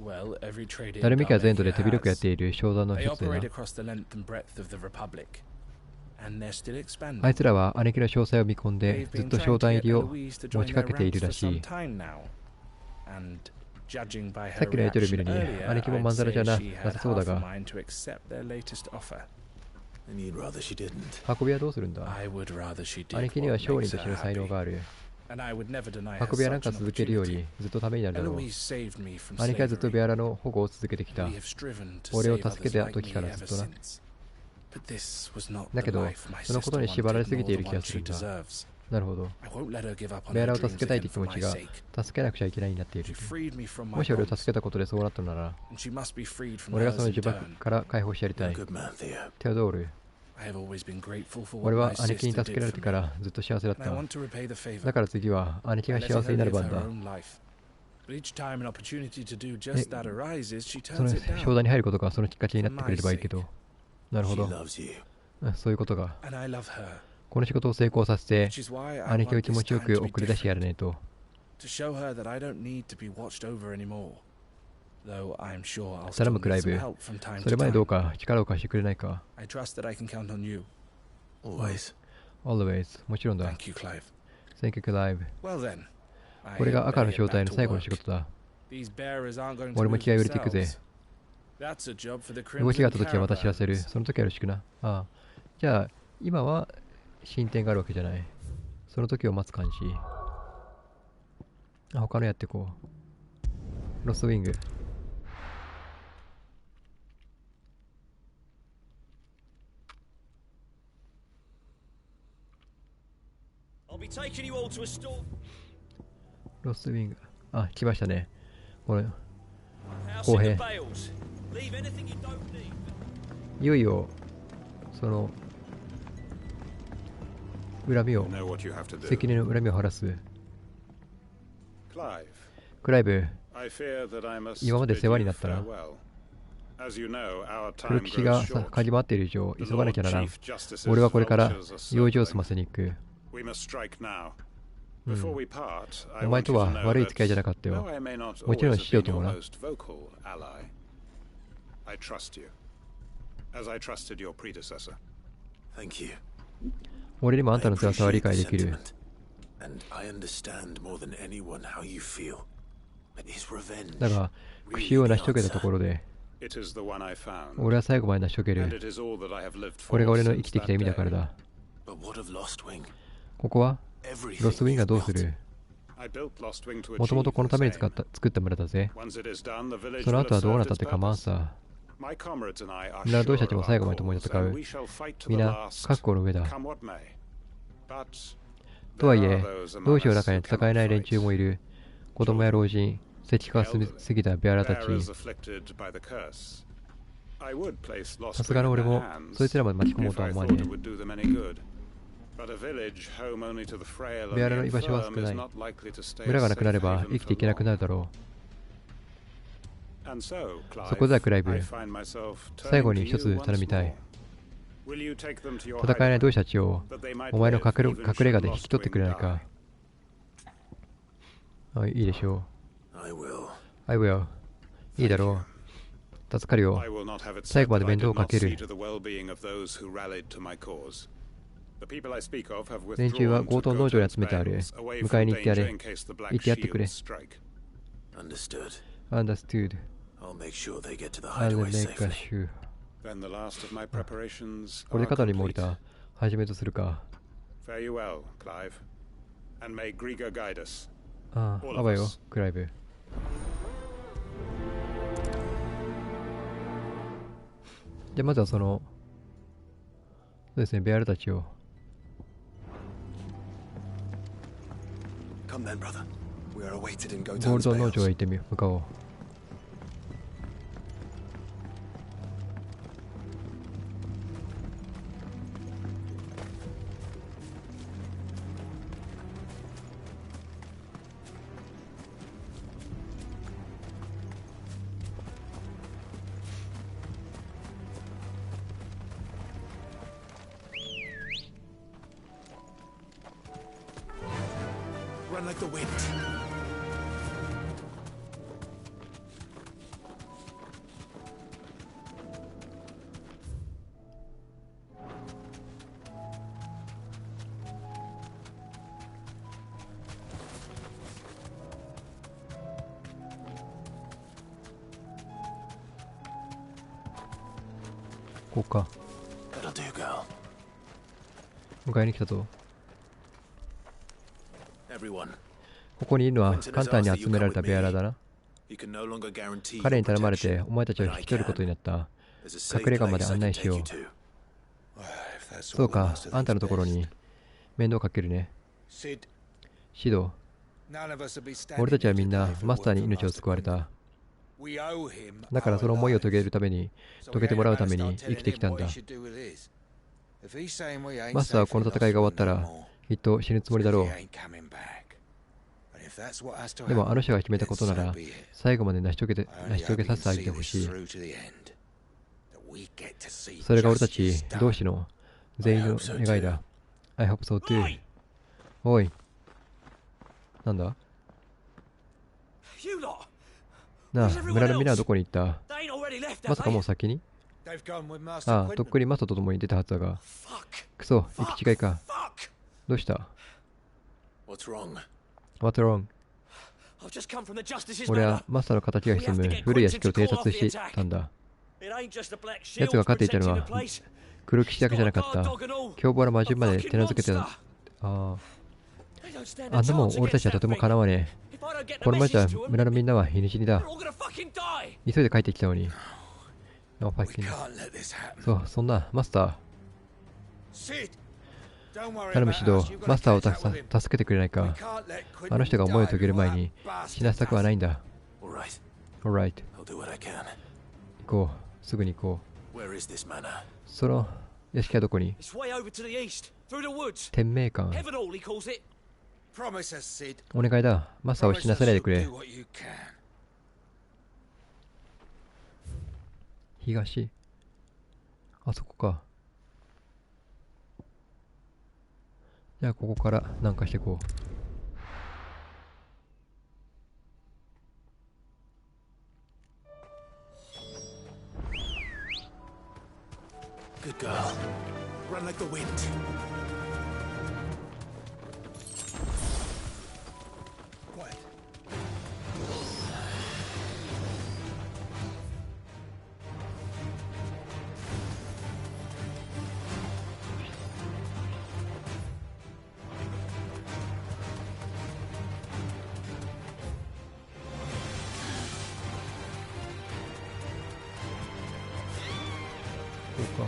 Well, every trader 誰 in みか全土で Dalmatia 手広くやって has. いる商談の They 一つでな。 operate across the length and breadth of the Republic. And they're still あい expanding. つらは姉貴の詳細を見込んで They've ずっ been と trying 商 to 談 get 入りを Eloise to 持 join ち their かけてい ranks る for らし some い。 time now. And judging by さっ her きのやりとりを見 reaction るに earlier, 姉貴も I'd まんざらじ say ゃな she さ had そうだ half a が、 mind to accept their latest offer. And you'd rather she didn't. 運びはどうするんだ。 I would rather she did 姉貴には what 商人 makes として her の才能 happy. がある。 And I would never deny her 運びはなん such か an 続けるよ opportunity. りずっとためになるだろう。 Eloise saved me from 姉貴はずっとベ slavery. アラの保護を続けてきた。 We have striven to 俺を save 助け others た like 時 me からず ever っとな。 since. But this was not だ the けど、 life my その sister ことに縛られ wanted, すぎてい nor る the 気が one する she んだ。 deserves. なるほど。 I won't let her give up on ベア her ラを dreams 助けたい again という気 for 持ち my が sake. 助けなくちゃいけないになってい She る。 freed me from も my し俺を助 bonds, けたことでそうなったのなら、 and she must be freed from 俺がそ hers の in 呪縛 turn. から解放してやりた You're a い。 good man, Theo. テオドール、 I have always been grateful for 俺 what は my 姉貴に sister 助けられ did て for か me. らずっと幸せだっ And I た。 want to repay the favor だから次は姉貴が by 幸 letting せに her なる live 番 her だ。 own life. But each time an opportunity to do え just that arises, she その turns it 商 down. 談に入ることがそのきっかけになってくれればいいけど。なるほ She ど。 loves you. そういうことが。 And I love her, この仕事を成功させて、 which is why I 姉貴を want 気持 this ちよ time く to be 送り出してや different. らないと。 To show her that I don't need to be watched over anymore. Though I'm sure I'll 頼 still むクライ need some ブ。 help from time それ to までどう time. か力を貸してくれないか。 I trust that I can count on you. Always. Always。もちろんだ。 Thank you, Clive. Thank you, Clive。 Well then, I これが better 赤の get 正 back 体の to 最後の仕 work. 事だ。 These bearers aren't going to 俺も lose 気合を入れていくぜ。 themselves. That's a job for the 動きがあ Crimson った時はまた知らせる。 Caravans. その時はよろしくな。ああ。じゃあ、今は進展があるわけじゃない。その時を待つ感じ。あ、他のやっていこう。ロストウィング。I'll be taking you all to a store. ロストウィング。あ、来ましたね。これ、 House 公 in 平。 the bales. Leave anything you don't need. いよいよ、その、恨みを、 Know what you have to do. 責任の恨みを晴らす。 Clive, クライブ、 I fear that I must 今まで bid 世話に you なったな。 farewell. As you know, our 黒 time 騎士 grows が short. 嗅ぎ回っている以上、 The 急がな Lord きゃならん。 Chief Justice's 俺はこれから vultures are 用事を済 circling. ませに行く。 We must strike now. Before we part, I お前 want と you は to know 悪い that 付き合いじゃなかったよ。 though I may not もちろん always 師 have 匠 been と your もな。 most vocal ally, I trust you, as I trusted your predecessor. Thank you. 俺にもあん I たの強さは appreciate 理 the 解できる。 sentiment, and I understand more than anyone how you feel. But is revenge だが、復 really 讐を成 the し遂げたと answer? ころで、 It is the one I found, 俺は最後まで成し遂げ and る。 it is all that I have lived これ for が俺の生 since きてきた意 that 味だから day. だ。 But what of Lostwing? ここは、 Everything ロストウィン you've がどうす built. る？ I built Lostwing to もともと achieve このために this 作った村だぜ。 aim. Once it is done, the village その will 後 have はどうなっ served たって its 構わん purpose. さ。 My comrades and I are みんな sure 同志たち of も our 最後まで共に cause, 戦 and う。 we shall fight to みん the な last, 覚悟の上だ。 come what may. But とはいえ、同志の中に戦えない連中もいる。子供や老人、石化すぎたベアラたち。さすがの俺も、そいつらまで巻き込もうとは思わねえ。ベアラの居場所は少ない。村がなくなれば生きていけなくなるだろう。そこではクライブ、最後に一つ頼みたい。戦えない同志たちをお前の隠れ家で引き取ってくれないか。いいでしょう。I will。いいだろう。助かるよ。最後まで面倒をかける。連中は強盗農場に集めてある。迎えに行ってやれ。行ってやってくれ。Understood。I'll make sure。これで肩にも降りた。始めとするか。あばよ、クライブ。じゃあまずはそうですね、ベアルたちを。ゴールド農場へ行って向かおう。Run like the wind. ここか。迎えに来たぞ。ここにいるのは簡単に集められたベアラだな。彼に頼まれてお前たちを引き取ることになった。隠れ家まで案内しよう。そうか、あんたのところに面倒かけるね。シド、俺たちはみんなマスターに命を救われた。だからその思いを遂げるために、遂げてもらうために生きてきたんだ。マスターはこの戦いが終わったらきっと死ぬつもりだろう。でもあの人が決めたことなら最後まで成し遂げさせてあげてほしい。それが俺たち同士の全員の願いだ。I hope so too。 おい、なんだなあ、村のみんなはどこに行った？まさかもう先に？ああ、とっくにマスターと共に出たはずだが。クソ、行き違いか。どうした？ What's wrong？ 俺はマスターの敵が潜む古い屋敷を偵察してたんだ。奴が勝っていたのは黒騎士だけじゃなかった。凶暴な魔獣まで手なずけてた。あんなもん俺たちはとてもかなわねえ。このままじゃ村のみんなは日に死にだ。急いで帰ってきたのに。そう、そんな、マスター。頼むシド、マスターを助けてくれないか。あの人が思いを遂げる前に死なせたくはないんだ。Alright。行こう、すぐに行こう。その屋敷はどこに？天命館。お願いだ、マスターを死なせないでくれ。東、あそこか。じゃあここから南下していこう。Good girl. Run like the wind. Quiet. そうか。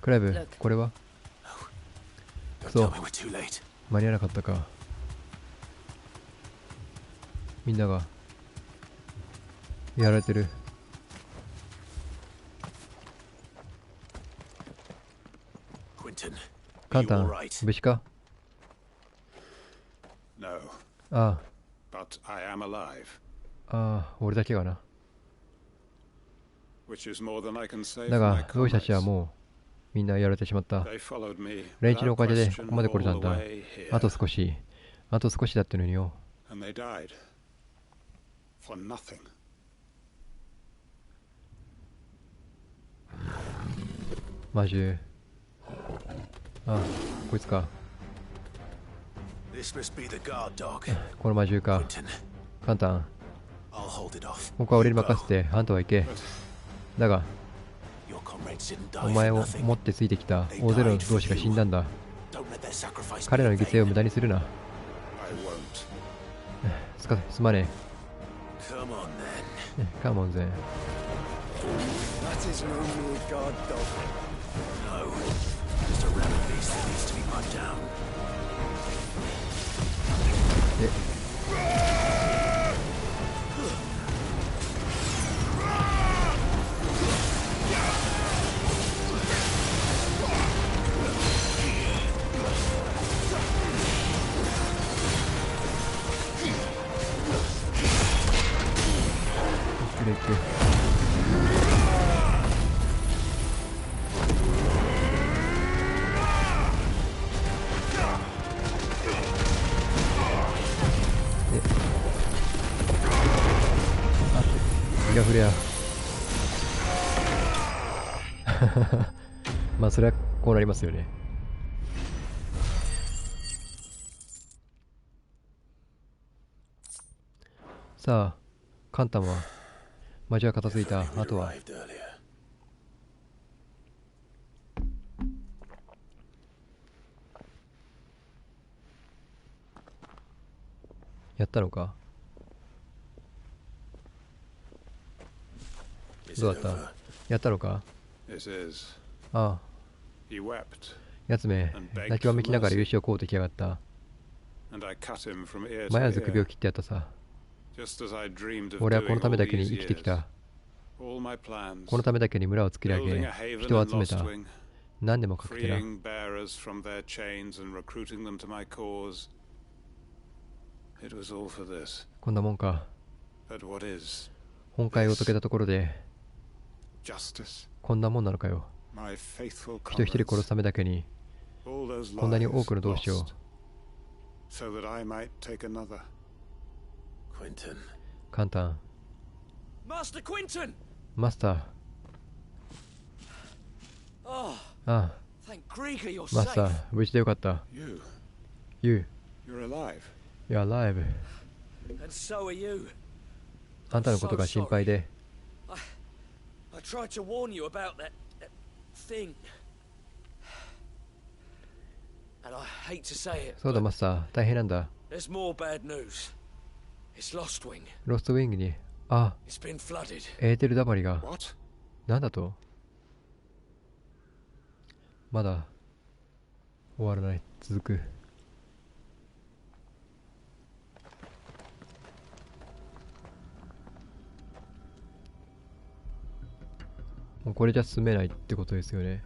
クライブ、これはそう、間に合わなかったか。みんながやられてる。カンタン、無事か？ああ、俺だけがな。だが、同志たちはもうみんなやられてしまった。連中のおかげでここまで来れたんだ。あと少しだってのによ。魔獣。あ、こいつか。この魔獣か。カンタン、ここは俺に任せて、あんたは行け。だが、お前を持ってついてきた大勢の同志が死んだんだ。彼らの犠牲を無駄にするな。すまねえ。カモンぜ。インフレや。まあそれはこうなりますよね。さあ、カンタンは魔獣は片付いた。あとはやったのか？どうだった？やったのか？ああ、やつめ、泣きわめきながら勇姿をこうときやがった。迷わず首を切ってやったさ。俺はこのためだけに生きてきた。このためだけに村を作り上げ、人を集めた。何でもかくてな。こんなもんか。本懐を解けたところでこんなもんなのかよ。人一人殺すためだけにこんなに多くの同志を。カンタン、マスター。ああ、マスター、無事でよかった。You're alive。あんたのことが心配で。そうだマスター、大変なんだ。ロストウィングに、あ、エーテルだまりが。なんだと？まだ終わらない。続く。もうこれじゃ進めないってことですよね。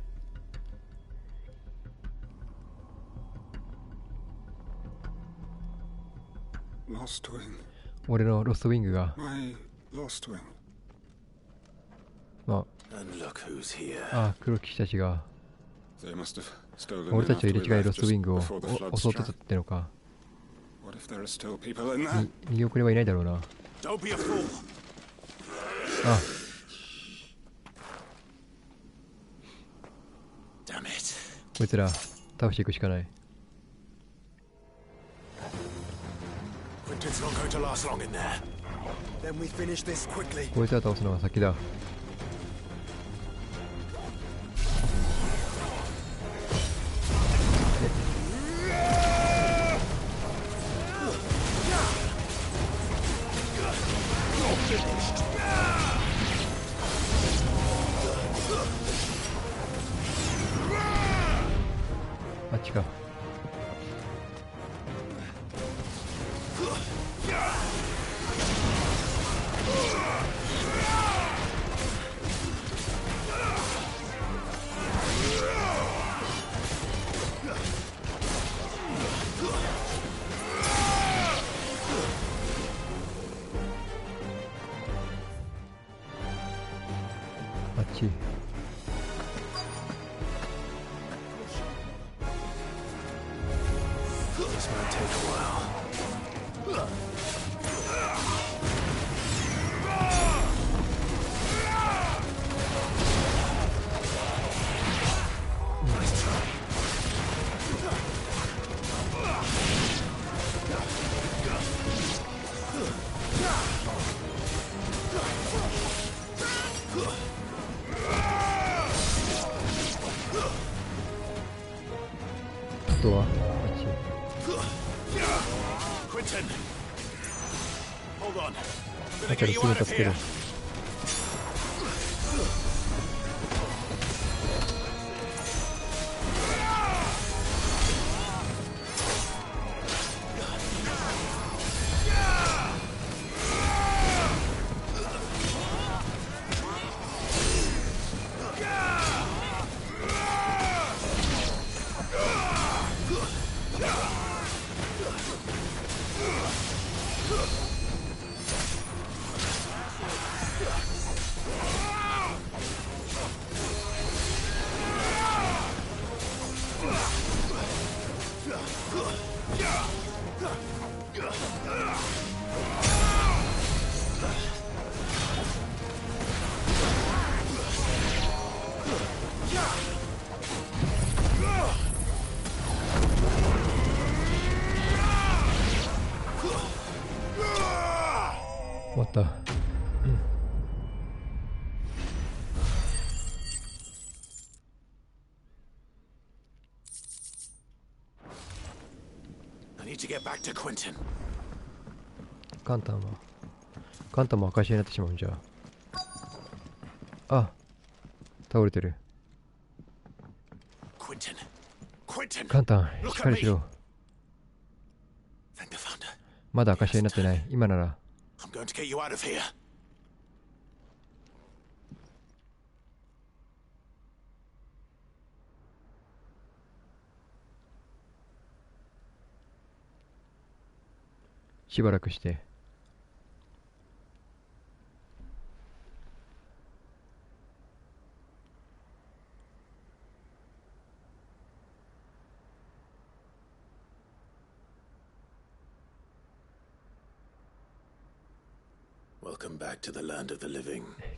俺のロストウィングが。まあ、黒騎士たちが俺たちを入れ違いロストウィングを襲ってたってのか。逃げ遅れはいないだろうな。あ、こいつら倒していくしかない。こいつら倒すのが先だ。あっち。あとはあっち。だからすぐ助ける。終わった。カンタンも赤字になってしまうんじゃ。あ、倒れてる。カンタン、しっかりしろ。まだ赤字になってない。今なら。しばらくして。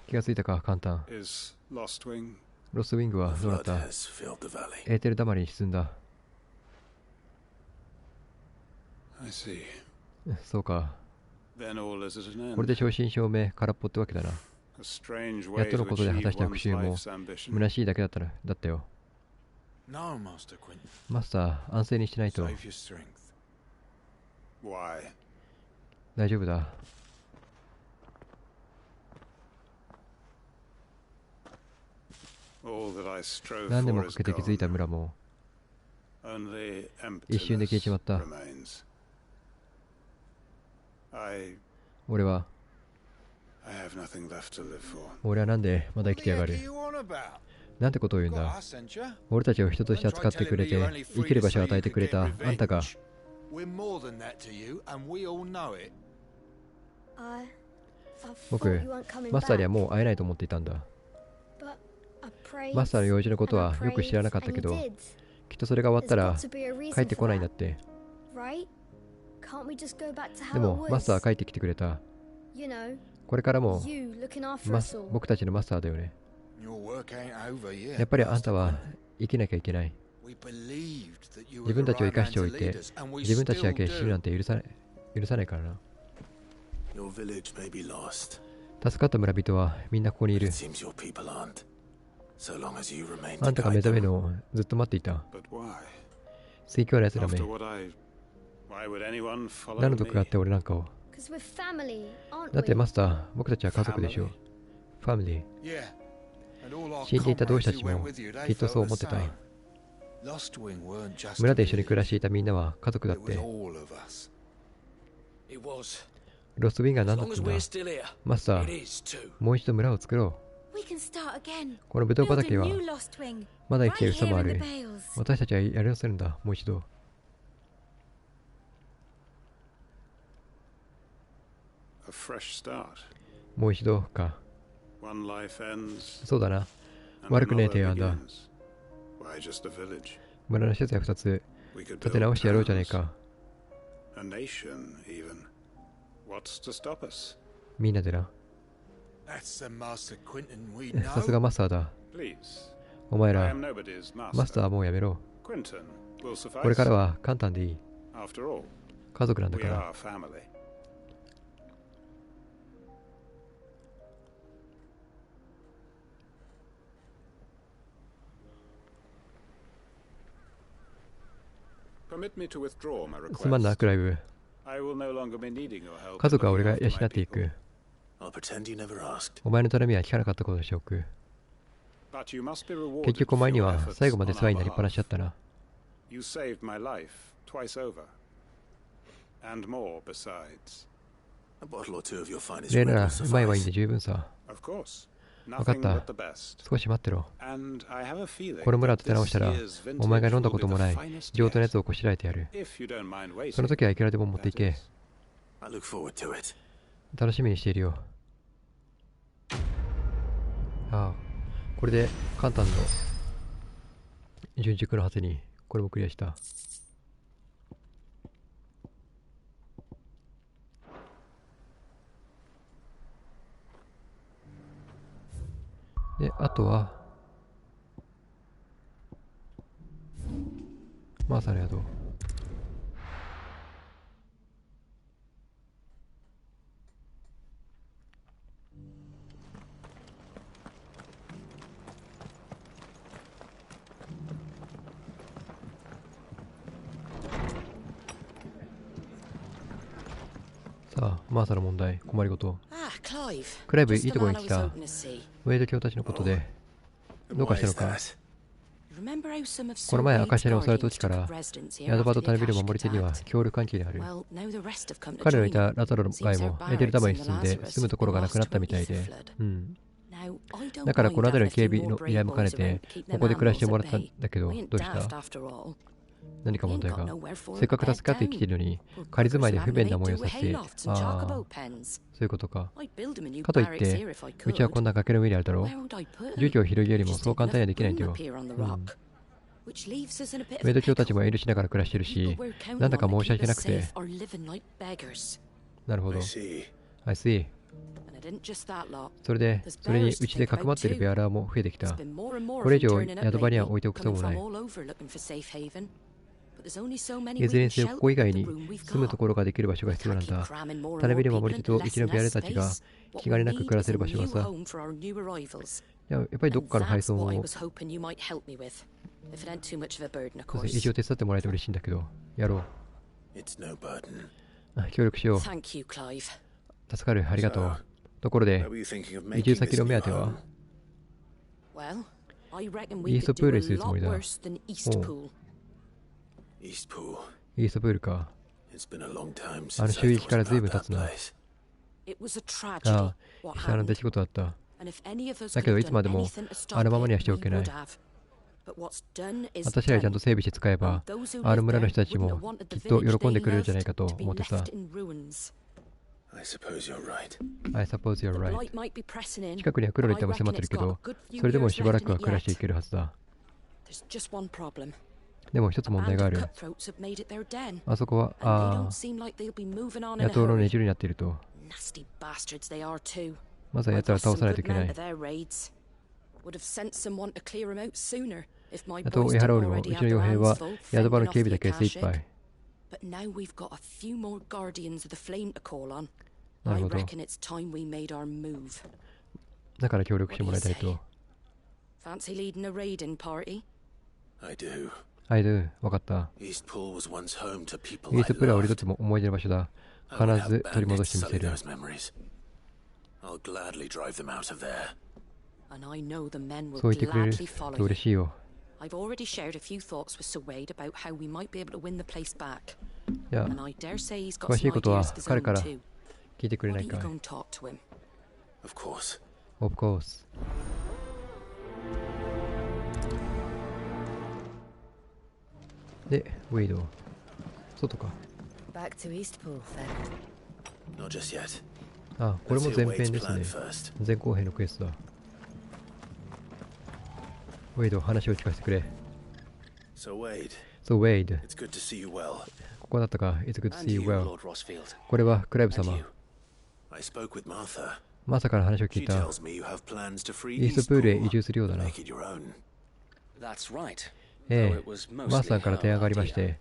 気がついたか、カンタン。ロストウィングはどうなった？エーテルダマリに沈んだ。そうか。これで正真正銘空っぽってわけだな。やっとのことで果たした復讐も虚しいだけだったよ。マスター、安静にしないと。大丈夫だ。何年もかけて築いた村も一瞬で消えちまった。俺はなんでまだ生きてやがる。なんてことを言うんだ。俺たちを人として扱ってくれて生きる場所を与えてくれたあんたが。僕、マスターにはもう会えないと思っていたんだ。マスターの用事のことはよく知らなかったけど、きっとそれが終わったら帰ってこないんだって。でもマスターは帰ってきてくれた。これからも僕たちのマスターだよね。やっぱりあんたは生きなきゃいけない。自分たちを生かしておいて自分たちだけ死ぬなんて許さないからな。助かった村人はみんなここにいる。あんたが目覚めるのをずっと待っていた。水郷のやつらめ。何の得があって俺なんかを。だってマスター、僕たちは家族でしょ。ファミリー。死んでいた同志たちもきっとそう思ってた。村で一緒に暮らしていたみんなは家族だって。ロストウィンが何だったんだ。マスター、もう一度村を作ろう。このブドウ畑はまだ生きている草もある。私たちはやり直せるんだ。もう一度。もう一度か。そうだな。悪くねえ提案だ。村の施設や2つ立て直してやろうじゃねえか。みんなでな。さすがマスターだ。お前ら、マスターはもうやめろ。これからは簡単でいい。家族なんだから。すまんな、クライブ。家族は俺が養っていく。お前の頼みは聞かなかったことでしょうく。結局お前には最後まで世話になりっぱなしだったな。例ならうまいワインで十分さ。分かった。少し待ってろ。この村を立て直したら、お前が飲んだこともない上等なやつをこしらえてやる。その時はいくらでも持っていけ。楽しみにしているよ。ああ、これで簡単の純熟の果てにこれもクリアした。で、あとはマーサの宿。さあ、マーサの問題、困りごと。クライブ、いいところに来た。ウェイド卿たちのことでどうかしたのか。この前アカシアに襲われた時から宿場と種火の守り手には協力関係がある。彼のいたラザロの街もエデルタマに進んで住むところがなくなったみたいで、だからこの辺りの警備の依頼も兼ねてここで暮らしてもらったんだけど、どうした？何か問題が。せっかく助かって生きているのに仮住まいで不便な思いをさせて。ああ、そういうことか。かといってうちはこんな崖の上にあるだろう。住居を広げるよりもそう簡単にはできないんだよ。ウェイド卿たちも遠慮しながら暮らしてるし、なんだか申し訳なくて。なるほど。I see。それで、それにうちでかくまっているベアラーも増えてきた。これ以上宿場には置いておくともない。いずれにせよここ以外に住むところができる場所が必要なんだ。種火の守り手とうちのベアラたちが気兼ねなく暮らせる場所がさ。やっぱりどっかの配送を一応手伝ってもらえて嬉しいんだけど、やろう。協力しよう。助かる、ありがとう。ところで、移住先の目当ては？イーストプールにするつもりだ。イーストプールか。あの襲撃から随分経つな。ああ、悲惨な出来事だった。だけどいつまでもあのままにはしておけない。私らちゃんと整備して使えば、あの村の人たちもきっと喜んでくれるんじゃないかと思ってさ。I suppose you're right. 近くには黒の板も迫ってるけど、それでもしばらくは暮らしていけるはずだ。でも一つ問題がある。あそこは、野党のねじるになっていると。まずは奴らを倒さないといけない。野党を追い払うにも、うちの傭兵は宿場の警備だけ精一杯。なるほど。だから協力してもらいたいと。I do。分かった。イーストプールは俺にとっても思い出の場所だ。必ず取り戻してみせる。そう言ってくれると嬉しいよ。I've already shared a few thoughts with Sir Wade about how we might be able to win the place back. いや、 And I dare say he's got 詳しい some ことは ideas of his 彼 own から too. 聞いてくれ Why ない don't か you い？ go and talk to him? Of course. Of course. で、ウェイド。外か。Back to Eastpool, then. Not just yet. あ、これも前編ですね。前後編のクエストだ。ウェイド、話を聞かせてくれ。So Wade. So Wade. It's good to see you well. ここだったか。It's good to see you And you, well. Lord Rosfield. これはクライブ様。 I spoke with Martha. マサから話を聞い She た。 tells me you have plans to free イーストプールへ移 Eastpool 住するようだ and な。 make it your own. That's right. え Though え it was マー mostly さんから提案がありまし her て、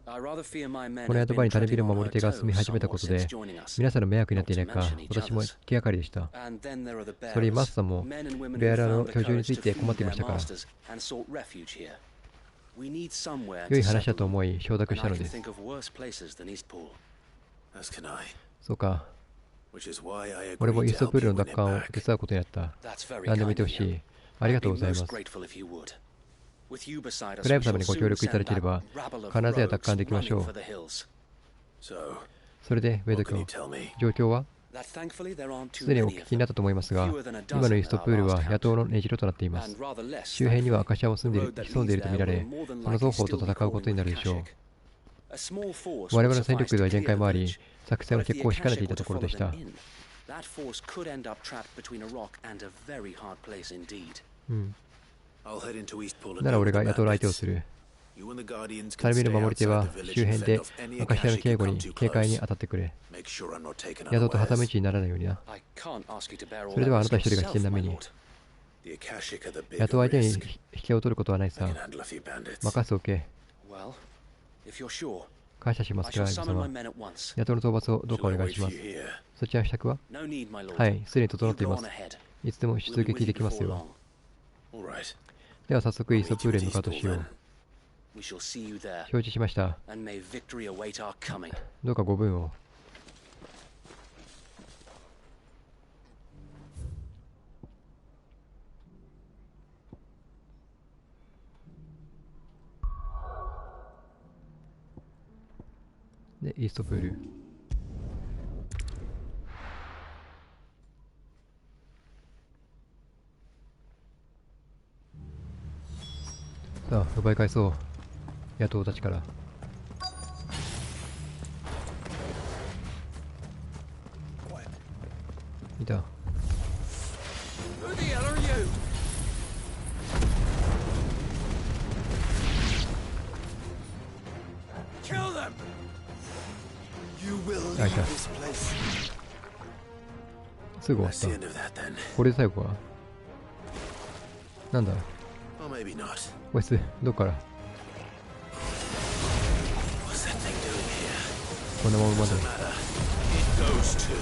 I rather fear my men この have 宿場 been に種火 treading の on 守 her り手が住み toes 始めた somewhat こと since で、 joining us. 皆さんの迷惑になっていないか、 Not to mention each 私も other's. 気がかりでした。 And then there are the それにマ bearers, スさんも men and women ベア who ラの found the 居住に courage つい to て困っ flee ていま their したから、 masters and sought refuge here. We need somewhere 良 to い話だ settle と them. 思い承諾 And した I の can です。 think of worse places than Eastpool. As can I. そうか。 Which is why I 俺もイ agreed ースト to プー help ル you の win 奪 it 還を back. 手伝うことになった。 That's very 何でも kind 言って of ほし you. い。ありが I'd とう be ございま most す。 grateful if you would. With you beside us, クライ we ブ様 shall にご協 soon 力いただ send けれ that ば、 rabble of 必ずや奪 rogues 還できましょ running う for。the hills. So, それで、ウェイド what can you 君、 tell me? 状況は That thankfully there aren't す too でにお many 聞 of きになっ them. たと思いますが、 Fewer than a 今の dozen イースト at プール our は last 野 count. 党の根城となっていま And す。 rather less, 周辺には thankfully, アカシアも the 住んでい road る that 潜んでい leads ると見 there ら will れ、 more than その likely 双方と still be 戦うことになるでしょう。 crawling with Akashic. A small force 我 would 々の戦 suffice 力で to は限 clear 界 the もあり、 village. 作戦 But を if the 決行しかねて Akashic いた were と to ころ follow でした。 them in, that force could end up trapped between a rock and a very hard place indeed. うん。 I'll head into Eastpool and なら deal 俺 with が the 雇う相手を bandits. する。 You and the Guardians can 種火 stay の守り手 outside は the village 周 and 辺 fend で off any アカシアの Akashic 警 who 護 come に too 警戒に close. 当たってくれ。 Make sure I'm not taken 宿と挟み unawares. 撃ちにならないようにな。 I can't ask you to bear all それではあな that た risk 一人が危 yourself, 険な目 my に。 lord. The Akashic are the 雇う bigger 相手に risk. 引きを取ることはない I さ。 can handle a few bandits. 任せおけ。 Well, if you're sure, 感謝しま I す、クラ shall イブ summon my 様。 men at once. 雇うの討伐をどうかお Shall I 願い wait しま for す。 you here? そちらの支度は No need, my lord. はい、すでに You 整ってい go ま on す。 ahead. いつでも We'll 出 be 撃 with で you きます before よ。 long. All right. では早速イー I'll スト meet プ you ール at へ向かうと Eastpool しよ then. う。 We shall see you there, 承知しました。 and may victory await our coming. どうかご分を。で、イーストプール。さあ、奪い返そう。野党たちから。いた。 Who the hell are you? Kill them! You will Okay. leave this place. すぐ終わっ That's the た。 end of that then. これで最後か。なんだ Or maybe not. こいつ、どっから What's that thing doing here? こんなまままで。 Doesn't matter. It goes to.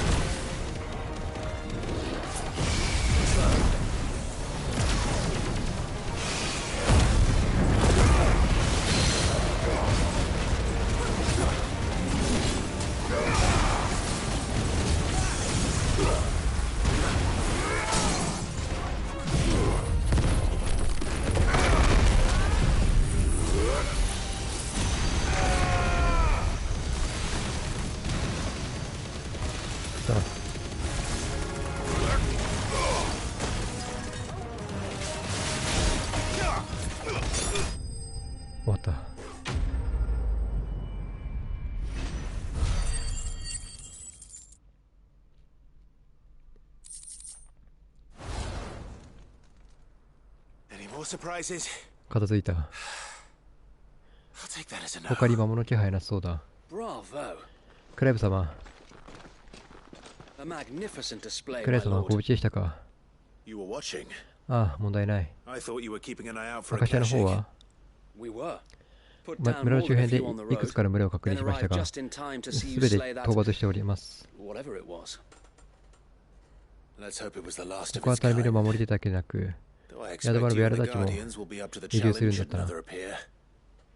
さあ。終わった。Any more surprises? 片付いた。 I'll take that as a no. 他に魔物気配なさそうだ。 Bravo! クライブ様、 A magnificent display, ク my ライブ様、ご lord. 無事でしたか。 You were watching. ああ、問題ない。 I thought you were keeping an eye out ア for カシアの方 Akashic. は、 We were. Put ま down 村 more の周 than a 辺で few on the いくつ road, かの村を確認 then しました arrived が、 just in time to see す you べて slay 討 that 伐しております。 whatever it was. Let's hope it was the last こ of こは its 民の kind. 守り手だけでなく、 Though I 宿場 expect の you ベア and ラ the たちも Guardians will be up to the 移住するん challenge だっ should たな。 another appear.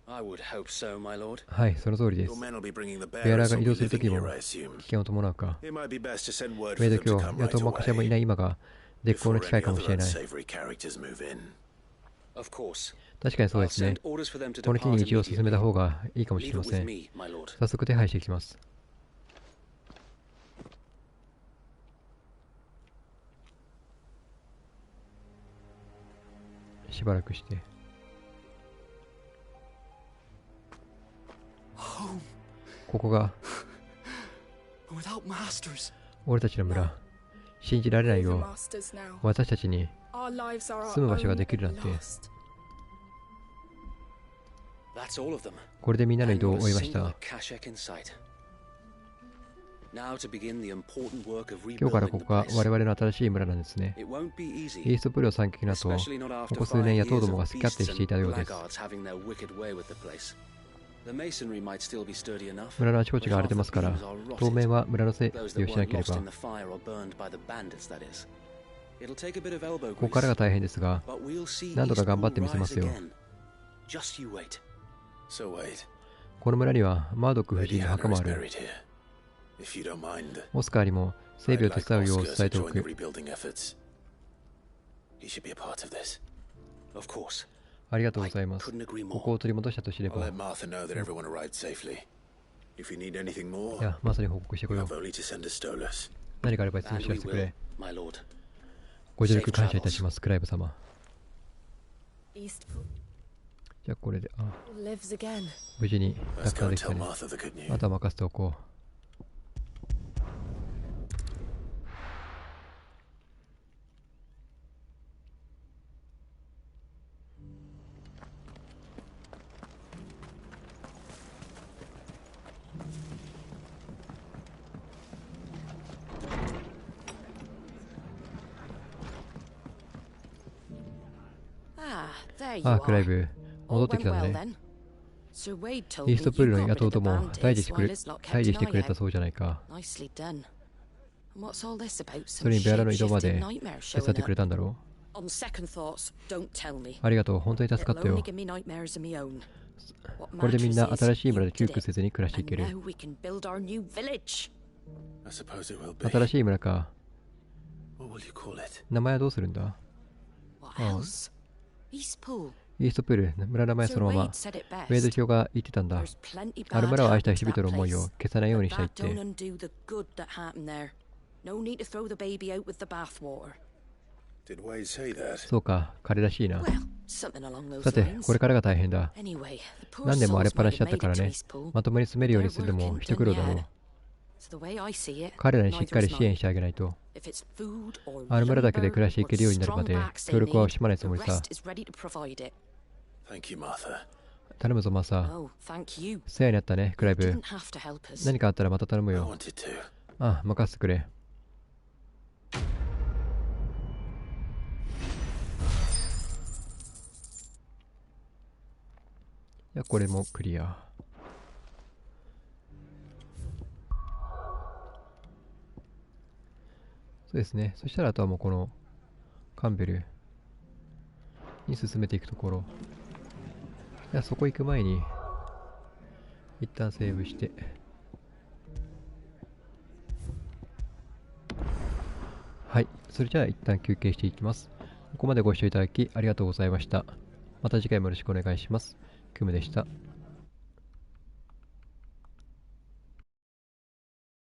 I would hope so, my lord. はい、その通りです Your。men will be bringing the ベアラ bearers が who'll 移 be 動する living ときも here, I assume. 危険を伴うか。 It might be best to send word メ for イド them to 今 come 日、野 right 党もアカシアもい away ない今が絶好 before の機会 any かもし other れない。 unsavory characters move in. Of course. 確かにそうですね。この機に一応進めた方がいいかもしれません。早速手配していきます。しばらくして。ここが俺たちの村。信じられないよ。私たちに住む場所ができるなんて。これでみんなの移動を終えました。今日からここが我々の新しい村なんですね。イーストプルの惨劇の後、ここ数年野党どもが好き勝手していたようです。村のあちこちが荒れてますから、当面は村の整備をしなければ。ここからが大変ですが、何度か頑張ってみせますよ。この村にはマードック夫人の墓もある。オスカーにも整備を手伝うよう伝えておく。ありがとうございます。ここを取り戻したと知れば。いや、マーサに報告してこよう。何かあればいつも知らせてくれ。ご助力感謝いたします、クライブ様。じゃあこれで、無事に脱出できたね。あとは任せておこう。ああ、クライブ、戻ってきたんだね。イーストプールの野党とも退治してくれたそうじゃないか。それにベアラの移動まで手伝ってくれたんだろう。ありがとう、本当に助かったよ。これでみんな新しい村で窮屈せずに暮らしていける。新しい村か。名前はどうするんだ？イーストプール、村の名前そのまま。ウェイド卿が言ってたんだ。あの村を愛した人々の思いを消さないようにしたいって。そうか、彼らしいな。さて、これからが大変だ。何年も荒れっぱなしだったからね。まともに住めるようにするのも一苦労だろう。彼らにしっかり支援してあげないと。あの村だけで暮らしていけるようになるまで協力は惜しまないつもりさ。頼むぞマーサ。世話になったね、クライブ。何かあったらまた頼むよ。ああ、任せてくれ。いや、これもクリア。そうですね。そしたらあとはもうこのカンベルに進めていくところ。いや、そこ行く前に一旦セーブして、はい、それじゃあ一旦休憩していきます。ここまでご視聴いただきありがとうございました。また次回もよろしくお願いします。クムでした。